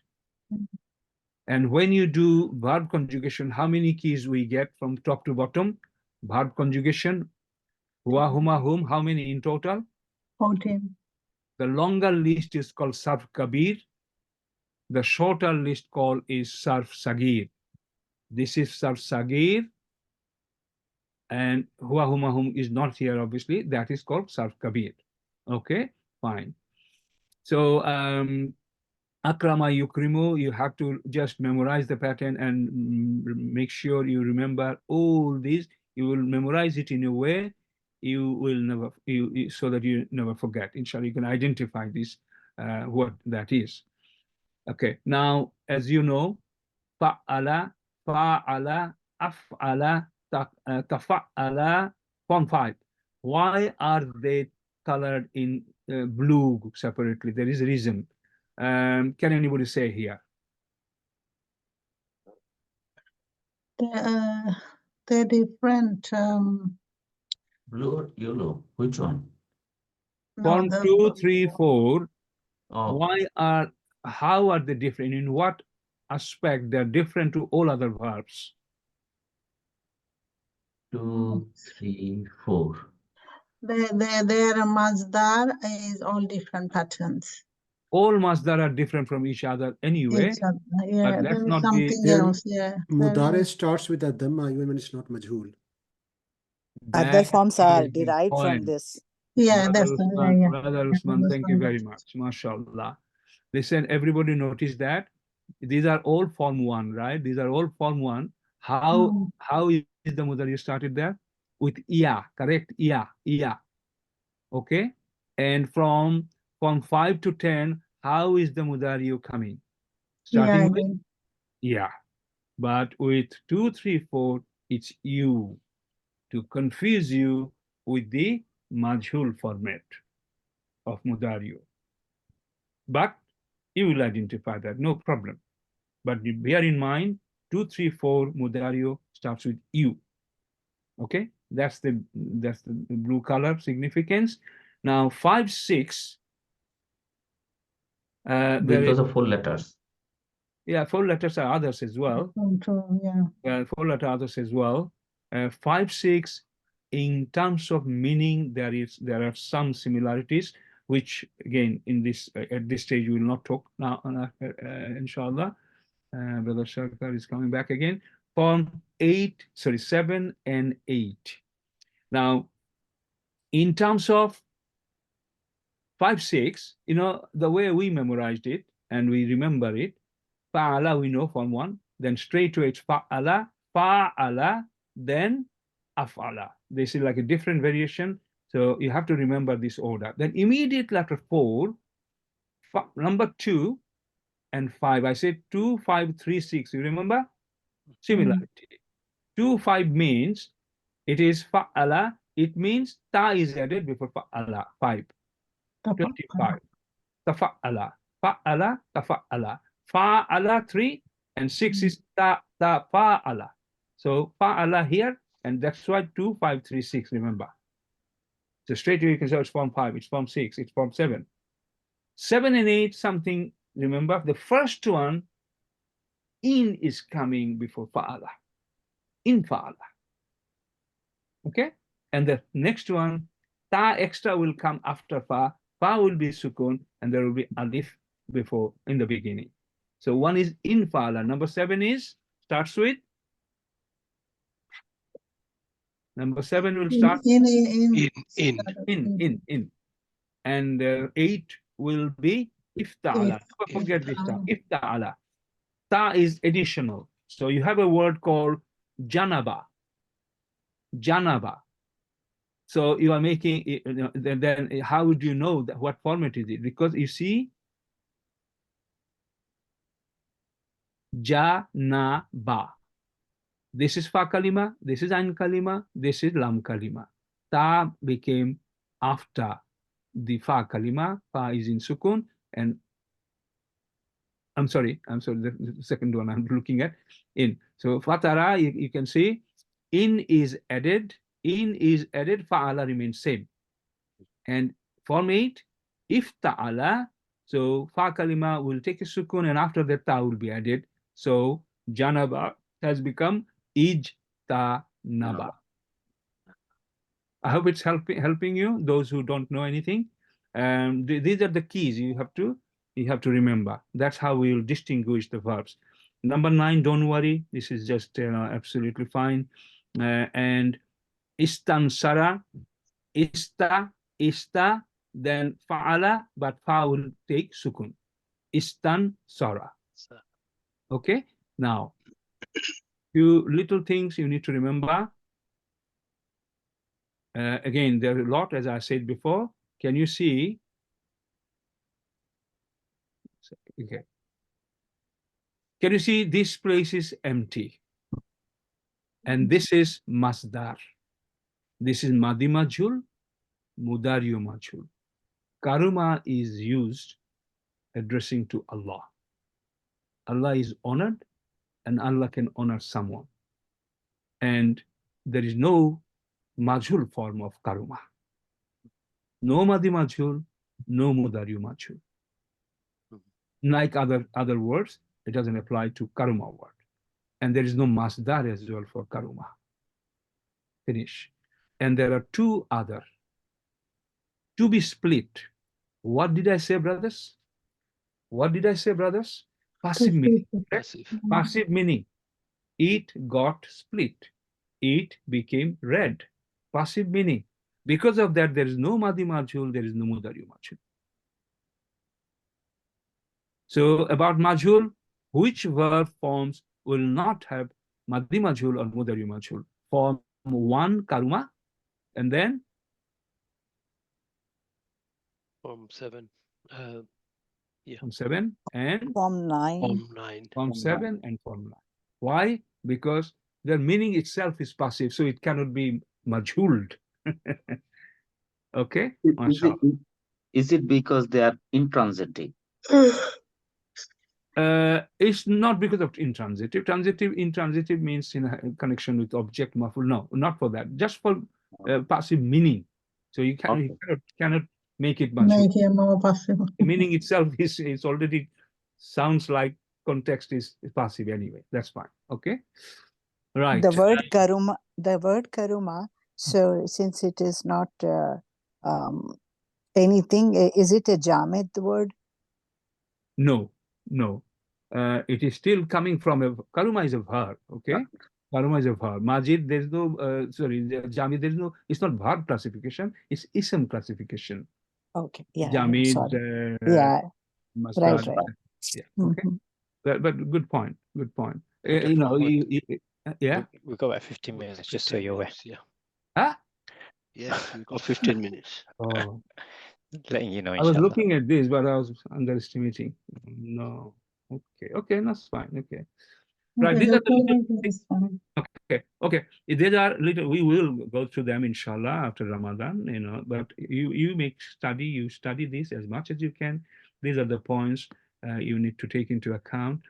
And when you do verb conjugation, how many keys we get from top to bottom? Verb conjugation, huwa, huma, hum, how many in total? 14. The longer list is called sarf kabir. The shorter list called is sarf sagir. This is sarf sagir. And huwa, huma, hum is not here, obviously. That is called sarf kabir. Okay, fine. So akrama yukrimu, you have to just memorize the pattern and make sure you remember all these. You will memorize it in a way you will never, so that you never forget. Inshallah, you can identify this, what that is. Okay, now, as you know, fa'ala, fa'ala, af'ala, tafa'ala, form 5. Why are they colored in blue separately? There is a reason. Can anybody say here? They're different. Blue or yellow? Which one? Form 2, 3, 4. Oh. How are they different? In what aspect they're different to all other verbs? 2, 3, 4. Their masdar is all different patterns. All masdar are different from each other anyway. Yeah, but there let's is not something be. else. Yeah. Mudare starts with a dhamma even when it's not majhul. Other forms are is the derived from point. this. Yeah, Brother that's Usman, yeah. Brother Usman, thank you very much. MashaAllah. Listen, everybody notice that these are all form 1, right? These are all form 1. How is the mudar you started there? With iya, correct? Iya. Okay? And from 5 to 10, how is the mudar you coming? Starting with yeah. But with 2, 3, 4, it's you, to confuse you with the majhul format of mudario. But you will identify that, no problem. But bear in mind, 2, 3, 4 mudario starts with you. Okay, that's the blue color significance. Now 5, 6. Because of 4 letters. Yeah, 4 letters are others as well. Yeah. 4 letter others as well. 5, 6. In terms of meaning, there are some similarities, which again in this at this stage we will not talk now. Inshallah, Brother Sharkar is coming back again. Form 7 and 8. Now, in terms of 5, 6, you know the way we memorized it and we remember it. Fa'ala we know form 1, then straight to it fa'ala, then af'ala. This is like a different variation, so you have to remember this order. Then immediate letter 4, number 2 and 5. I said 2, 5, 3, 6. You remember? Similarity. 2, 5 means it is fa'ala. It means ta is added before fa'ala. 5. 25. Tafa'ala. Fa'ala, tafa'ala. Fa'ala 3 and 6 is ta fa'ala. So fa'ala here, and that's why 2, 5, 3, 6. Remember. So straight away you can say it's form 5, it's form 6, it's form 7. 7 and 8, something, remember, the first one in is coming before fa'ala. In fa'ala. Okay? And the next one, ta extra will come after fa. Fa will be sukun, and there will be alif before in the beginning. So one is in fa'ala. Number 7 is, starts with, number 7 will start in. And 8 will be ifta'ala. Don't forget this ta. Ifta'ala. Ta is additional. So you have a word called janaba. Janaba. So you are making it, then how would you know that what format is it? Because you see, janaba. This is fa kalima, this is ain kalima, this is lam kalima. Ta became after the fa kalima. Fa is in sukun, and I'm sorry, the second one I'm looking at, in. So fatara, you can see, in is added, fa'ala remains same. And form 8, if ta'ala, so fa kalima will take a sukun, and after that ta will be added. So janaba has become ijtanaba. I hope it's helping you, those who don't know anything. These are the keys you have to remember. That's how we will distinguish the verbs. Number 9, don't worry, this is just absolutely fine. And istansara, ista, then fa'ala, but fa will take sukun. Istansara. Okay, now few little things you need to remember. Again, there are a lot, as I said before. Can you see? Okay. Can you see this place is empty? And this is masdar. This is madi majhul, mudariyu majhul. Karuma is used addressing to Allah. Allah is honored, and Allah can honor someone. And there is no majhul form of karuma. No madi majhul, no mudariyu majhul. Like other words, it doesn't apply to karuma word. And there is no masdar as well for karuma. Finish. And there are 2 other. To be split. What did I say, brothers? What did I say, brothers? Passive meaning. Passive meaning. It got split. It became red. Passive meaning. Because of that, there is no madi majhul, there is no mudariyu majhul. So about majhul, which verb forms will not have madi majhul or mudariyu majhul? Form 1, karuma, and then Form 7. Yeah. Form 7 and Form 9. Form 9. Form 7 and Form 9. Why? Because their meaning itself is passive, so it cannot be majhuled. Okay? Is it because they are intransitive? It's not because of intransitive. Intransitive means in a connection with object maful. No, not for that. Just for passive meaning. So you cannot make it majhul. Make it more passive. The meaning itself is already sounds like context is passive anyway. That's fine. Okay. Right. The word karuma. So since it is not anything, is it a jamid word? No. It is still coming from karuma is a verb. Okay. Karuma is a verb. Majid, there's no jamid, there's no, it's not verb classification, it's ism classification. Okay. Yeah. Jamid, yeah. Mustard, Right. Yeah. Okay. But good point. Yeah. We've got about 15 minutes, just so you're aware. Yeah. Huh? Yes, we've got 15 minutes. Oh. Letting you know. I was looking at this, but I was underestimating. No. Okay, that's fine. Okay. Right. These are the okay. These are little. We will go through them, inshallah, after Ramadan. But you study this as much as you can. These are the points you need to take into account.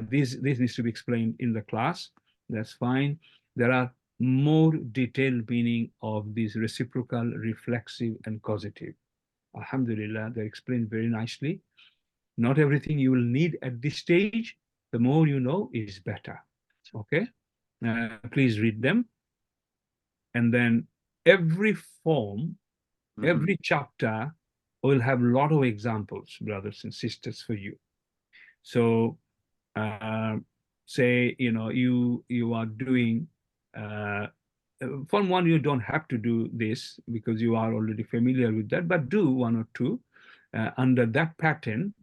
This needs to be explained in the class. That's fine. There are more detailed meaning of these reciprocal, reflexive, and causative. Alhamdulillah, they're explained very nicely. Not everything you will need at this stage, The more you know is better. Okay, please read them. And then every form, every chapter will have a lot of examples, brothers and sisters, for you. So say, you know, you are doing Form 1, you don't have to do this because you are already familiar with that, but do 1 or 2 under that pattern.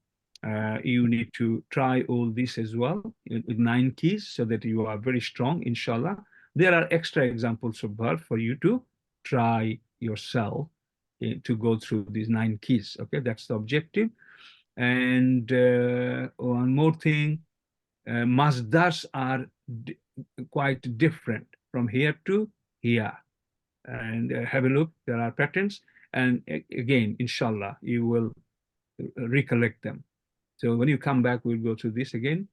You need to try all this as well with 9 keys so that you are very strong, inshallah. There are extra examples of verb for you to try yourself to go through these 9 keys. Okay, that's the objective. And one more thing, masdars are quite different from here to here. And have a look, there are patterns. And again, inshallah, you will recollect them. So when you come back, we'll go through this again.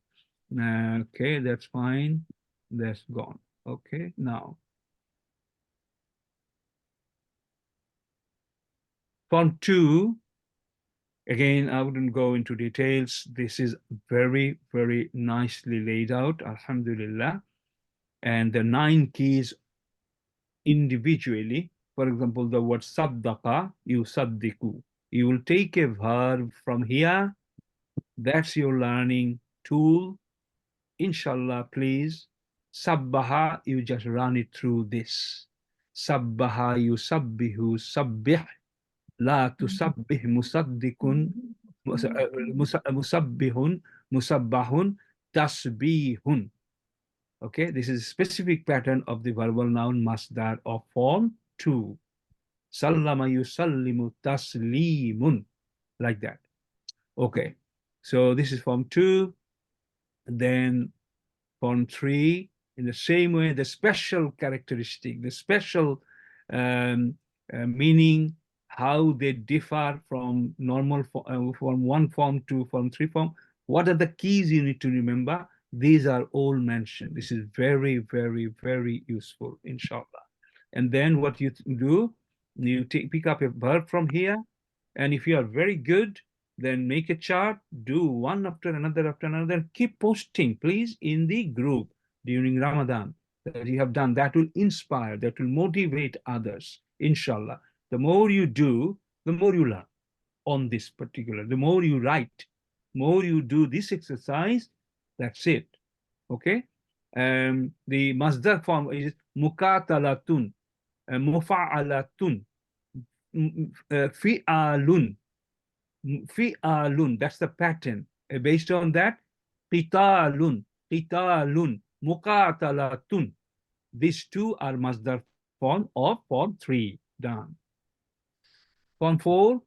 Okay, that's fine. That's gone. Okay, now. Form 2, again, I wouldn't go into details. This is very, very nicely laid out, Alhamdulillah. And the 9 keys individually. For example, the word saddaqa, yusaddiqu. You will take a verb from here. That's your learning tool. Inshallah, please. Sabbaha, you just run it through this. Sabbaha, yusabbihu, sabbih. La tusabbih, musaddikun, musabbihun, musabbahun, tasbihun. Okay, this is a specific pattern of the verbal noun masdar of form 2. Sallama yusallimu taslimun, like that. Okay, so this is form 2. Then form 3, in the same way, the special characteristic, the special meaning, how they differ from normal form 1 form to form 3 form. What are the keys you need to remember? These are all mentioned. This is very, very, very useful, inshallah. And then what you do, you pick up a verb from here. And if you are very good, then make a chart, do one after another, keep posting, please, in the group during Ramadan that you have done. That will inspire, that will motivate others, inshallah. The more you do, the more you learn on this particular. The more you write, more you do this exercise, that's it. Okay? The masdar form is mukatalatun, mufa'alatun, fi'alun. Fi'alun, that's the pattern. Based on that, qitalun, muqatalatun. These 2 are masdar form of form 3. Done. Form 4,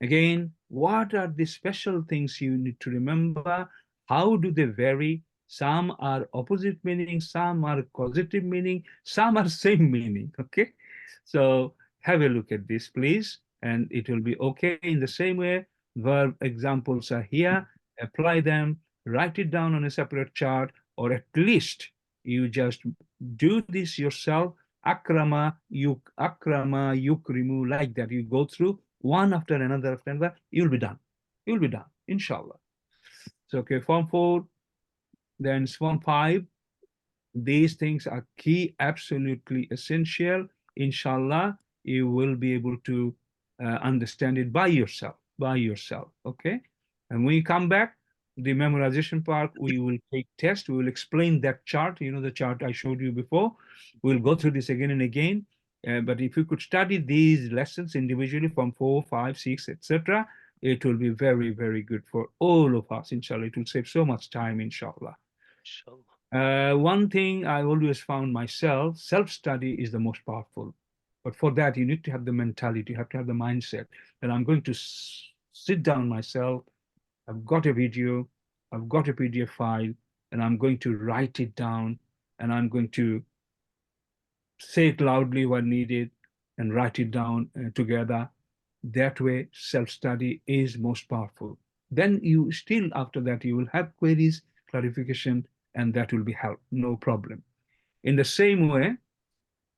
again, what are the special things you need to remember? How do they vary? Some are opposite meaning, some are causative meaning, some are same meaning. Okay, so have a look at this, please, and it will be okay. In the same way, verb examples are here. Apply them, write it down on a separate chart, or at least you just do this yourself. Akrama yukrimu, like that. You go through one after another, you'll be done. You'll be done, inshallah. So, okay, form 4, then form 5. These things are key, absolutely essential. Inshallah, you will be able to understand it by yourself, okay? And when you come back, the memorization part, we will take test, we will explain that chart, you know, the chart I showed you before. We'll go through this again and again. But if you could study these lessons individually from 4, 5, 6, etc., it will be very, very good for all of us, inshallah. It will save so much time, inshallah. One thing I always found myself, self-study is the most powerful. But for that, you need to have the mentality, you have to have the mindset that I'm going to sit down myself, I've got a video, I've got a PDF file, and I'm going to write it down, and I'm going to say it loudly when needed, and write it down together. That way, self-study is most powerful. Then you still, after that, you will have queries, clarification, and that will be help, no problem. In the same way,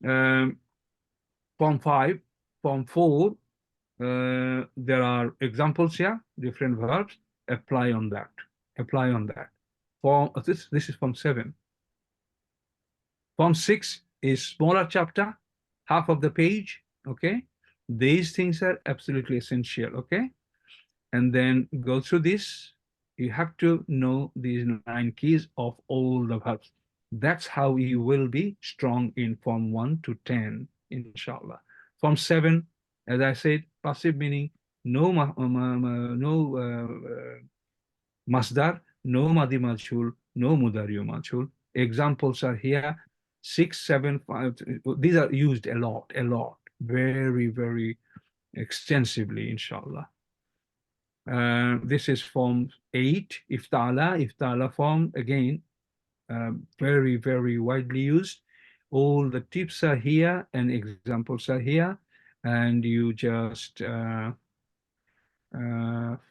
form 5, form 4, there are examples here, different verbs. Apply on that. This is Form 7. Form 6 is smaller chapter, half of the page, okay? These things are absolutely essential, okay? And then go through this. You have to know these 9 keys of all the verbs. That's how you will be strong in Form 1 to 10, inshallah. Form 7, as I said, passive meaning, no masdar, no madi majhul, no mudari majhul. Examples are here, 6, 7, 5. These are used a lot, very, very extensively, inshallah. This is Form 8, iftala form, again, very, very widely used. All the tips are here and examples are here, and you just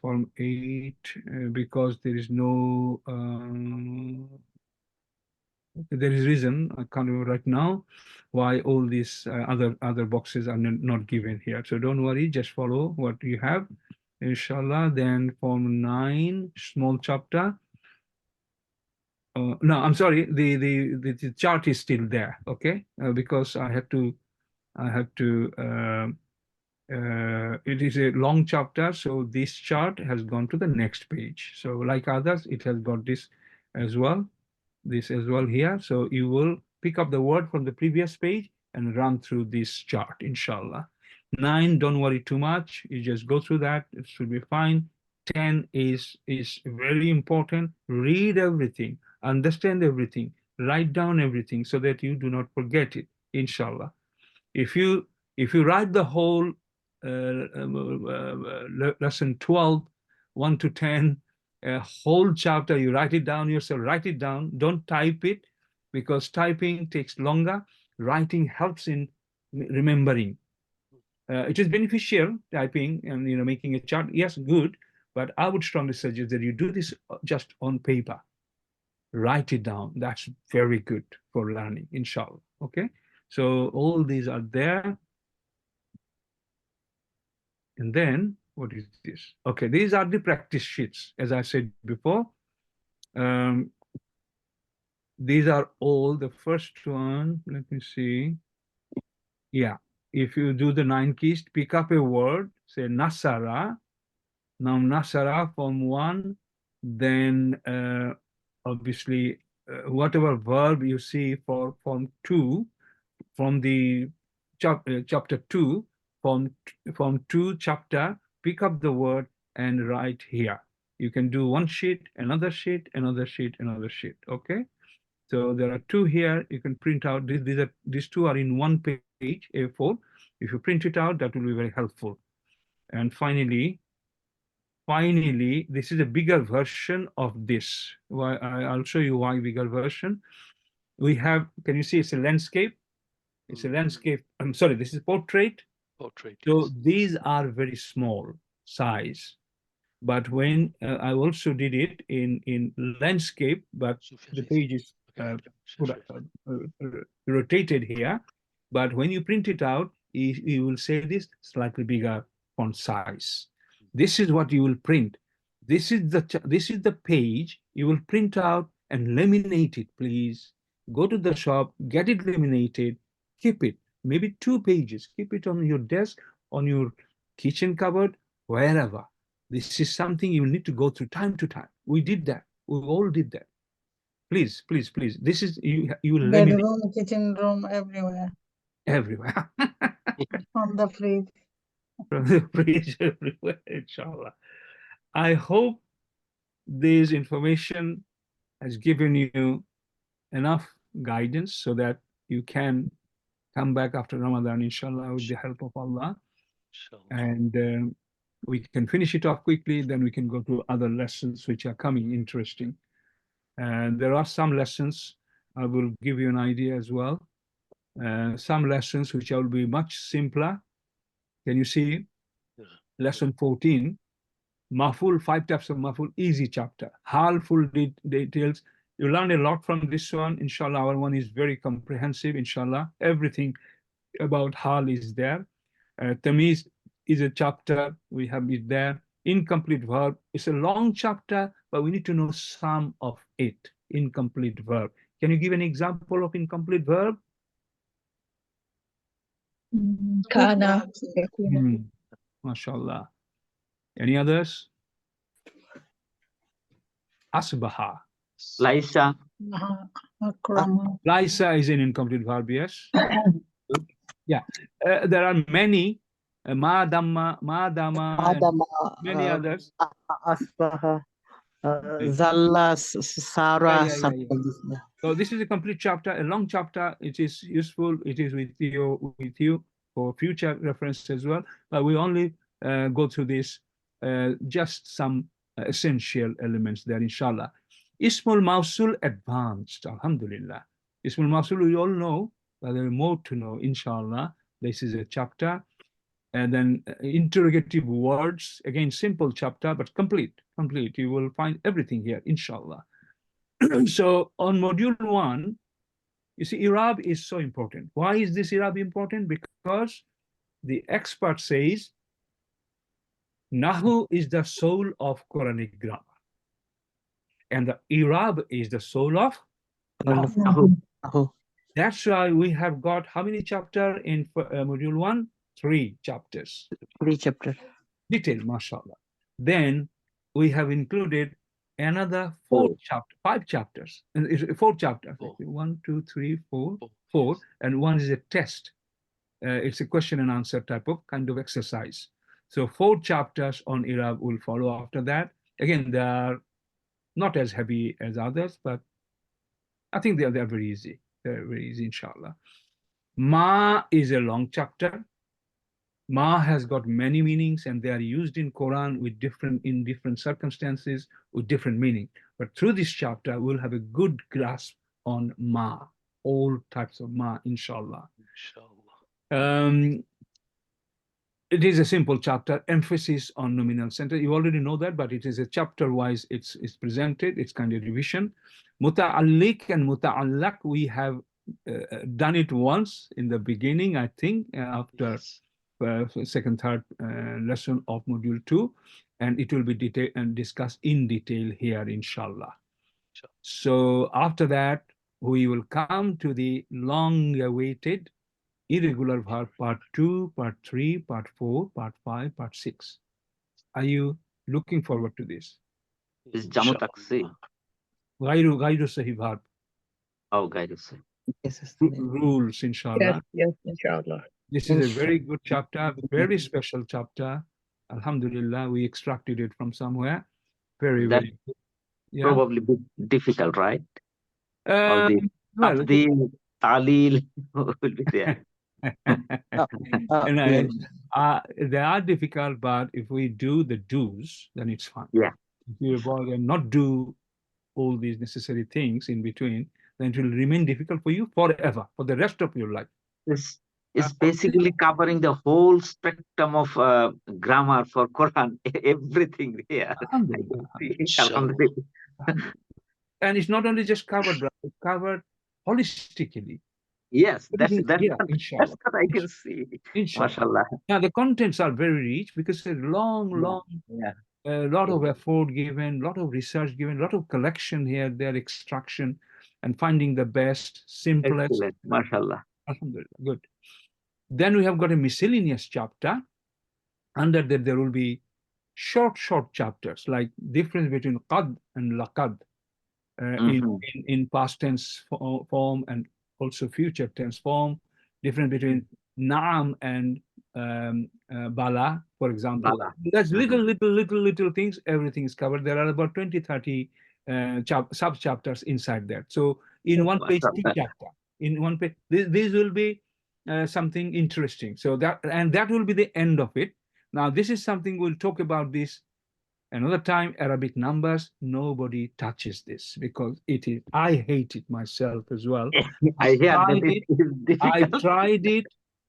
Form 8, because there is no there is reason, I can't remember right now, why all these other boxes are not given here. So don't worry, just follow what you have, inshallah. Then Form 9, small chapter. No, I'm sorry, the chart is still there, okay? Because I have to it is a long chapter, so this chart has gone to the next page. So like others, it has got this as well here. So you will pick up the word from the previous page and run through this chart, inshallah. 9, don't worry too much. You just go through that. It should be fine. 10 is very important. Read everything, understand everything, write down everything so that you do not forget it, inshallah. If you write the whole lesson 12, 1 to 10, a whole chapter, you write it down yourself, write it down, don't type it, because typing takes longer. Writing helps in remembering. It is beneficial, typing and making a chart, yes, good, but I would strongly suggest that you do this just on paper. Write it down. That's very good for learning, inshallah. Okay, so all these are there. And then, what is this? Okay, these are the practice sheets, as I said before. These are all, the first one, let me see. Yeah, if you do the 9 keys, pick up a word, say nasara. Now nasara, Form 1, then obviously whatever verb you see for Form 2, from the chapter 2, Form 2 chapter, pick up the word and write here. You can do one sheet, another sheet, another sheet, another sheet, okay? So there are 2 here, you can print out. These 2 are in one page, A4. If you print it out, that will be very helpful. And finally, this is a bigger version of this. I'll show you why bigger version. We have, can you see it's a landscape? It's a landscape. I'm sorry, this is portrait. Portrait. So Yes. these are very small size. But when I also did it in landscape, but the page is rotated here. But when you print it out, you will say this slightly bigger font size. This is what you will print. This is the page you will print out and laminate it, please. Go to the shop, get it laminated, keep it, maybe 2 pages, keep it on your desk, on your kitchen cupboard, wherever. This is something you need to go through time to time. We did that. We all did that. Please, please, please. This is you will laminate Bedroom, kitchen room, everywhere. everywhere. On the fridge. From the fridge everywhere, inshallah. I hope this information has given you enough guidance so that you can come back after Ramadan, inshallah, with the help of Allah. And we can finish it off quickly, then we can go to other lessons which are coming interesting. And there are some lessons, I will give you an idea as well. Some lessons which will be much simpler. Can you see? Lesson 14, Maful, 5 types of Maful, easy chapter. Hal, full details. You learn a lot from this one. Inshallah, our one is very comprehensive. Inshallah, everything about Hal is there. Tamiz is a chapter, we have it there. Incomplete verb, it's a long chapter, but we need to know some of it. Incomplete verb. Can you give an example of incomplete verb? Kana. MashaAllah. Any others? Asbaha. Laisa. Laisa is an incomplete verb, yes. Yeah. There are many. Madama, many others. Asbaha. Zalla, Sarah, Yeah. So this is a complete chapter, a long chapter. It is useful. It is with you for future reference as well. But we only go through this, just some essential elements there, inshallah. Ismul Mausul advanced, Alhamdulillah. Ismul Mausul we all know, but there is more to know, inshallah. This is a chapter. And then interrogative words, again, simple chapter, but complete. You will find everything here, inshallah. So on module 1, you see, Irab is so important. Why is this Irab important? Because the expert says, Nahu is the soul of Quranic grammar. And the Irab is the soul of Nahu. That's why we have got how many chapters in module 1? 3 chapters. 3 chapters. Detail, mashallah. Then we have included another 5 chapters. And it's 4 chapters. 1, 2, 3, 4. And one is a test. It's a question and answer type of kind of exercise. So 4 chapters on Irab will follow after that. Again, they are not as heavy as others, but I think they are very easy. They're very easy, inshallah. Ma is a long chapter. Ma has got many meanings, and they are used in Quran with in different circumstances with different meaning. But through this chapter, we'll have a good grasp on Ma, all types of Ma, inshallah. It is a simple chapter, emphasis on nominal center. You already know that, but it is a chapter-wise. It's presented. It's kind of revision. Muta'alliq and muta'allaq, we have done it once in the beginning, I think, after. Second, third lesson of module 2, and it will be detailed and discussed in detail here, inshallah. So after that, we will come to the long-awaited irregular verb part 2, part 3, part 4, part 5, part 6. Are you looking forward to this? Is Jamu Taksi? Gairu Sahi verb. Oh, Gairu Sahi. Rules, inshallah. Yes, inshallah. This is a very good chapter, very special chapter. Alhamdulillah, we extracted it from somewhere. Very good. Yeah. Probably difficult, right? Well, the Talil will be there. They are difficult, but if we do the do's, then it's fun. Yeah. If you avoid and not do all these necessary things in between, then it will remain difficult for you forever, for the rest of your life. It's basically covering the whole spectrum of grammar for Quran, everything here. Alhamdulillah. And it's not only just covered, but it's covered holistically. Yes, that's what I can see. Mashallah. Now the contents are very rich because it's a long, lot of effort given, lot of research given, lot of collection here, their extraction, and finding the best, simplest. Excellent. Mashallah. Alhamdulillah. Good. Then we have got a miscellaneous chapter. Under that, there will be short chapters, like difference between qad and laqad in past tense form and also future tense form. Difference between na'am and bala, for example. Bala. That's little things. Everything is covered. There are about 20-30 sub-chapters inside that. So in one page, chapter. In one page, this will be something interesting. So that will be the end of it. Now, this is something we'll talk about this another time. Arabic numbers, nobody touches this because it is. I hate it myself as well. I tried it,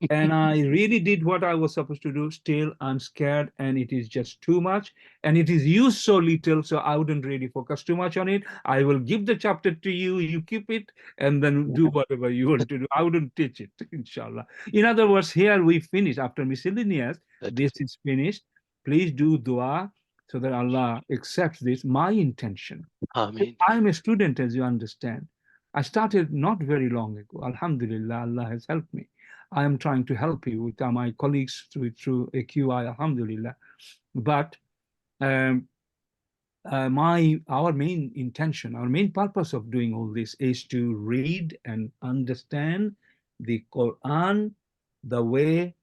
and I really did what I was supposed to do. Still, I'm scared, and it is just too much, and it is used so little, so I wouldn't really focus too much on it. I will give the chapter to you, you keep it, and then do whatever you want to do. I wouldn't teach it, inshallah. In other words, here we finish after miscellaneous. This is finished. Please do dua. so that Allah accepts this, my intention. Ameen. I'm a student, as you understand. I started not very long ago. Alhamdulillah, Allah has helped me. I am trying to help you with my colleagues through AQI, Alhamdulillah. But our main intention, our main purpose of doing all this is to read and understand the Quran the way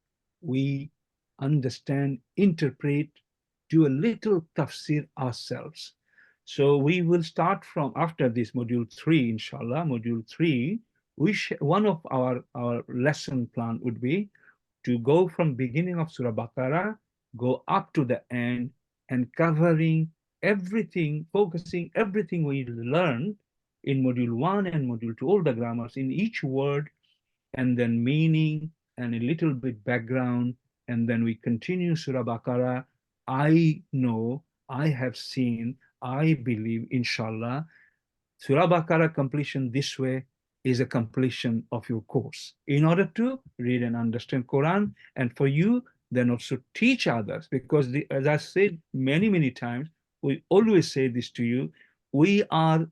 we understand, interpret, do a little tafsir ourselves. So we will start from after this module 3, inshallah, module 3, one of our lesson plan would be to go from beginning of Surah Baqarah, go up to the end, and covering everything, focusing everything we learned in module 1 and module 2, all the grammars in each word, and then meaning and a little bit background, and then we continue Surah Baqarah. I know, I have seen, I believe, inshallah, Surah Baqarah completion this way is a completion of your course in order to read and understand Quran, and for you then also teach others, because as I said many times, we always say this to you, you are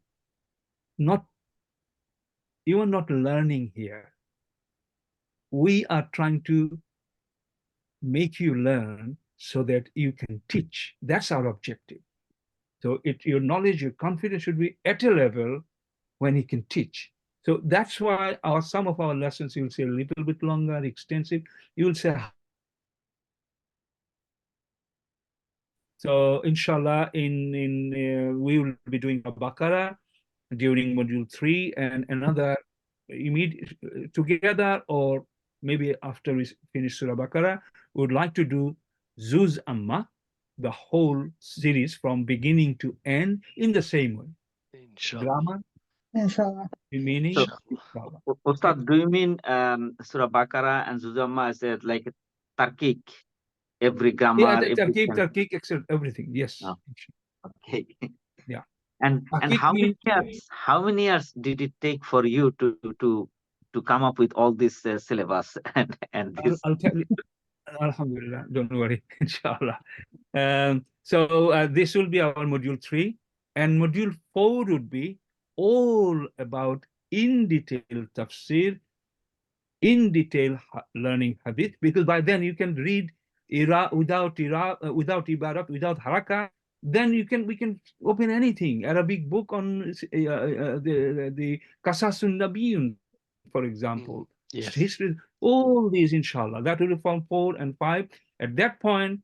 not learning here. We are trying to make you learn so that you can teach. That's our objective. So your knowledge, your confidence should be at a level when you can teach. So that's why some of our lessons, you'll say a little bit longer, extensive. You'll say. So inshallah, we will be doing a Baqarah during module 3 and another immediate together, or maybe after we finish Surah Baqarah, we would like to do Zuz Amma, the whole series from beginning to end in the same way. Inshallah. Grammar, Inshallah. meaning. So, Ustad, do you mean Surah Baqarah and Zuzamma is like Tarkik? Every grammar, Yeah, every Tarkik, except everything. Yes. Oh, okay. Yeah. And how many years did it take for you to come up with all this syllabus and this? I'll tell you. Alhamdulillah, don't worry, inshallah. So this will be our module 3, and module 4 would be all about in detail tafsir, in detail learning hadith, because by then you can read without ibarat, without haraka. Then we can open anything, Arabic book on the Qasasun Nabiyun, for example. Yes. History, all these, inshallah. That will be from 4 and 5. At that point,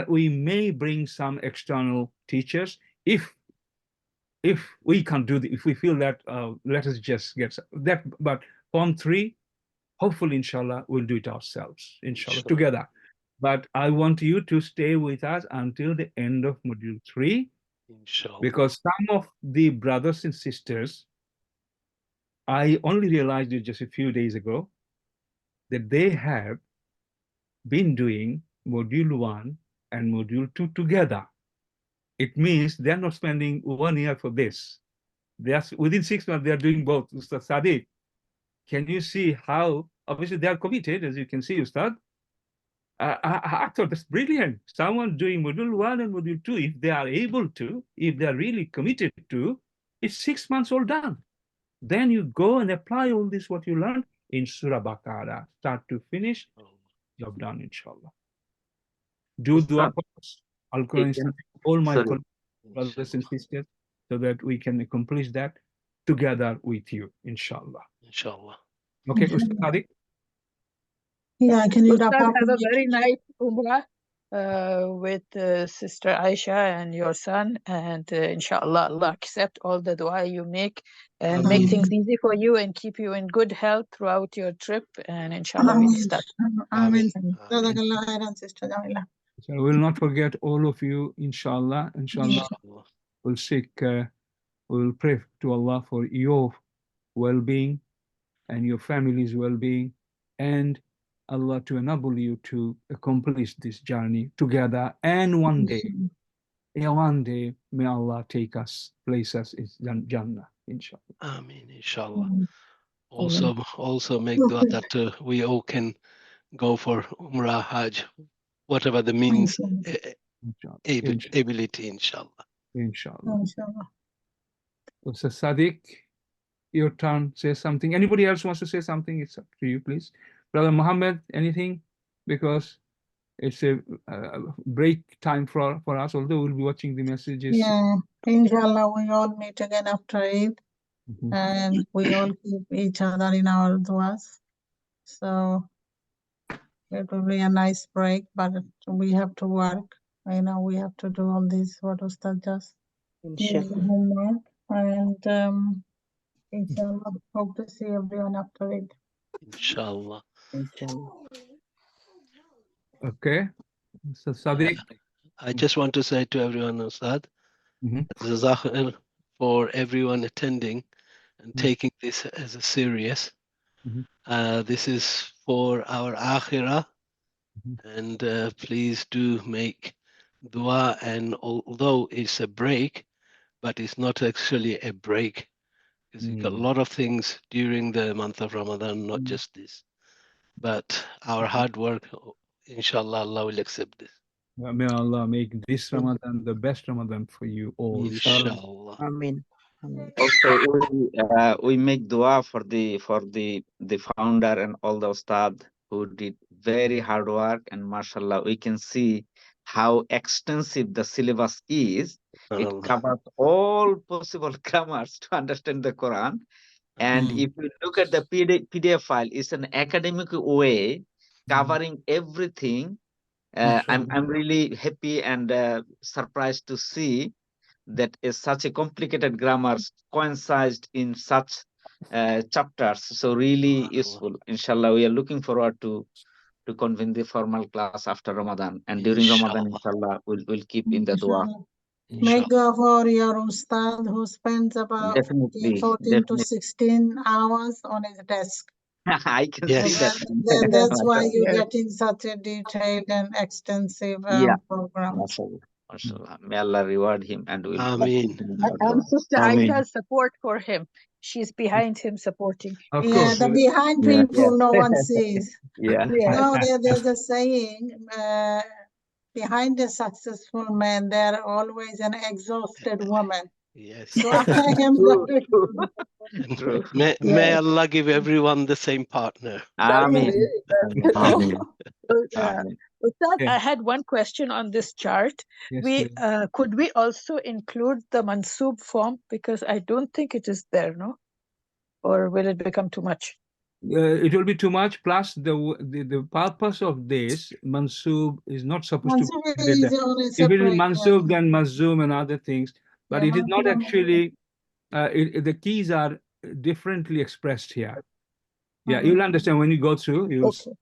we may bring some external teachers if we can't do if we feel that let us just get that. But Form 3, hopefully, inshallah, we'll do it ourselves, inshallah, together. But I want you to stay with us until the end of module 3, inshallah, because some of the brothers and sisters, I only realized it just a few days ago, that they have been doing module 1 and module 2 together. It means they're not spending 1 year for this. They are within 6 months, they are doing both. Ustad Sadiq, can you see how, obviously they are committed, as you can see, Ustad. I thought that's brilliant. Someone doing module 1 and module 2, if they are able to, if they are really committed to, it's 6 months all done. Then you go and apply all this, what you learned in Surah Baqarah, start to finish, job done, inshallah. Do dua for us, Al-Qur'an Institute, all my brothers and sisters, so that we can accomplish that together with you, inshallah. Inshallah. Okay, Ustad Sadiq? Yeah, can you wrap Ustad, up? have a very nice Umrah with Sister Aisha and your son, and inshallah, Allah accept all the dua you make and make things easy for you and keep you in good health throughout your trip, and inshallah we'll start. Amen. Jazakallah khairan, Sister Jamila. So we'll not forget all of you, inshallah. Inshallah, we'll we'll pray to Allah for your well-being and your family's well-being, and Allah to enable you to accomplish this journey together. And one day, may Allah take us, place us in Jannah, inshallah. Ameen, inshallah. Also make dua that we all can go for Umrah, Hajj, whatever the means ability, inshallah. Inshallah. Inshallah. So Sadiq, your turn. Say something. Anybody else wants to say something? It's up to you, please. Brother Muhammad, anything? Because it's a break time for us, although we'll be watching the messages. Yeah, inshallah, we all meet again after Eid, and we all keep each other in our duas. So it will be a nice break, but we have to work. I know we have to do all this, what Ustad just gave the homework. And inshallah, hope to see everyone after Eid. Inshallah. Okay. So Sadiq. I just want to say to everyone, Ustad, Jazakallah for everyone attending and taking this as a serious. This is for our akhirah, and please do make dua. And although it's a break, but it's not actually a break, because we've got a lot of things during the month of Ramadan, not just this. But our hard work, inshallah, Allah will accept this. May Allah make this Ramadan the best Ramadan for you all. Inshallah. Amen. Also, we make dua for the founder and all the ustad who did very hard work, and mashallah, we can see how extensive the syllabus is. It covers all possible grammars to understand the Quran. And if you look at the PDF file, it's an academic way covering everything. I'm really happy and surprised to see that is such a complicated grammar coincided in such chapters. So really useful. Inshallah, we are looking forward to convene the formal class after Ramadan, and during Ramadan, inshallah, we'll keep in the dua. Make dua for your Ustad who spends about 14 to 16 hours on his desk. I can see that. That's why you're getting such a detailed and extensive program. MashaAllah. May Allah reward him, and we'll And Sister Aisha's support for him. She's behind him supporting. Of Yeah, course. the behind people no one sees. Yeah. No, there's a saying, behind a successful man, there are always an exhausted woman. Yes. So I am May Allah give everyone the same partner. Amen. Ustad, I had one question on this chart. Could we also include the mansub form, because I don't think it is there, no? Or will it become too much? It will be too much. Plus, the purpose of this mansub is not supposed to be is there. only If it is separate mansub, then mazum and other things, but it is not actually. The keys are differently expressed here. Yeah, you'll understand when you go through. You'll see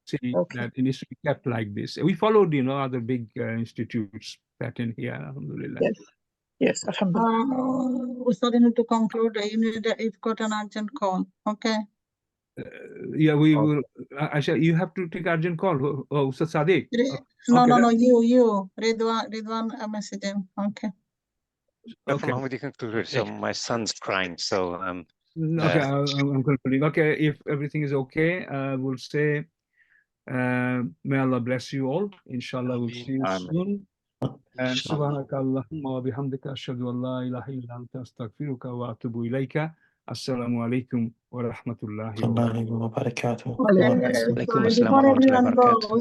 that it needs to be kept like this. We followed, other big institutes pattern here. Alhamdulillah. Yes, Alhamdulillah. Ustad, you need to conclude. You've got an urgent call. Okay. Yeah, we will. Aisha, you have to take urgent call. Oh, Ustad Sadiq. No, you. Ridwan, message him. Okay. Dr. Muhammad, you can conclude. So my son's crying, so okay, I'm concluding. Okay, if everything is okay, we'll say, may Allah bless you all. Inshallah, we'll see you soon. And subhanaka Allahumma wa bihamdika ashhadu an la ilaha illa anta astaghfiruka wa atubu ilayka. Assalamu alaikum wa rahmatullahi wa barakatuh. Alaikum assalam wa rahmatullahi wa barakatuh.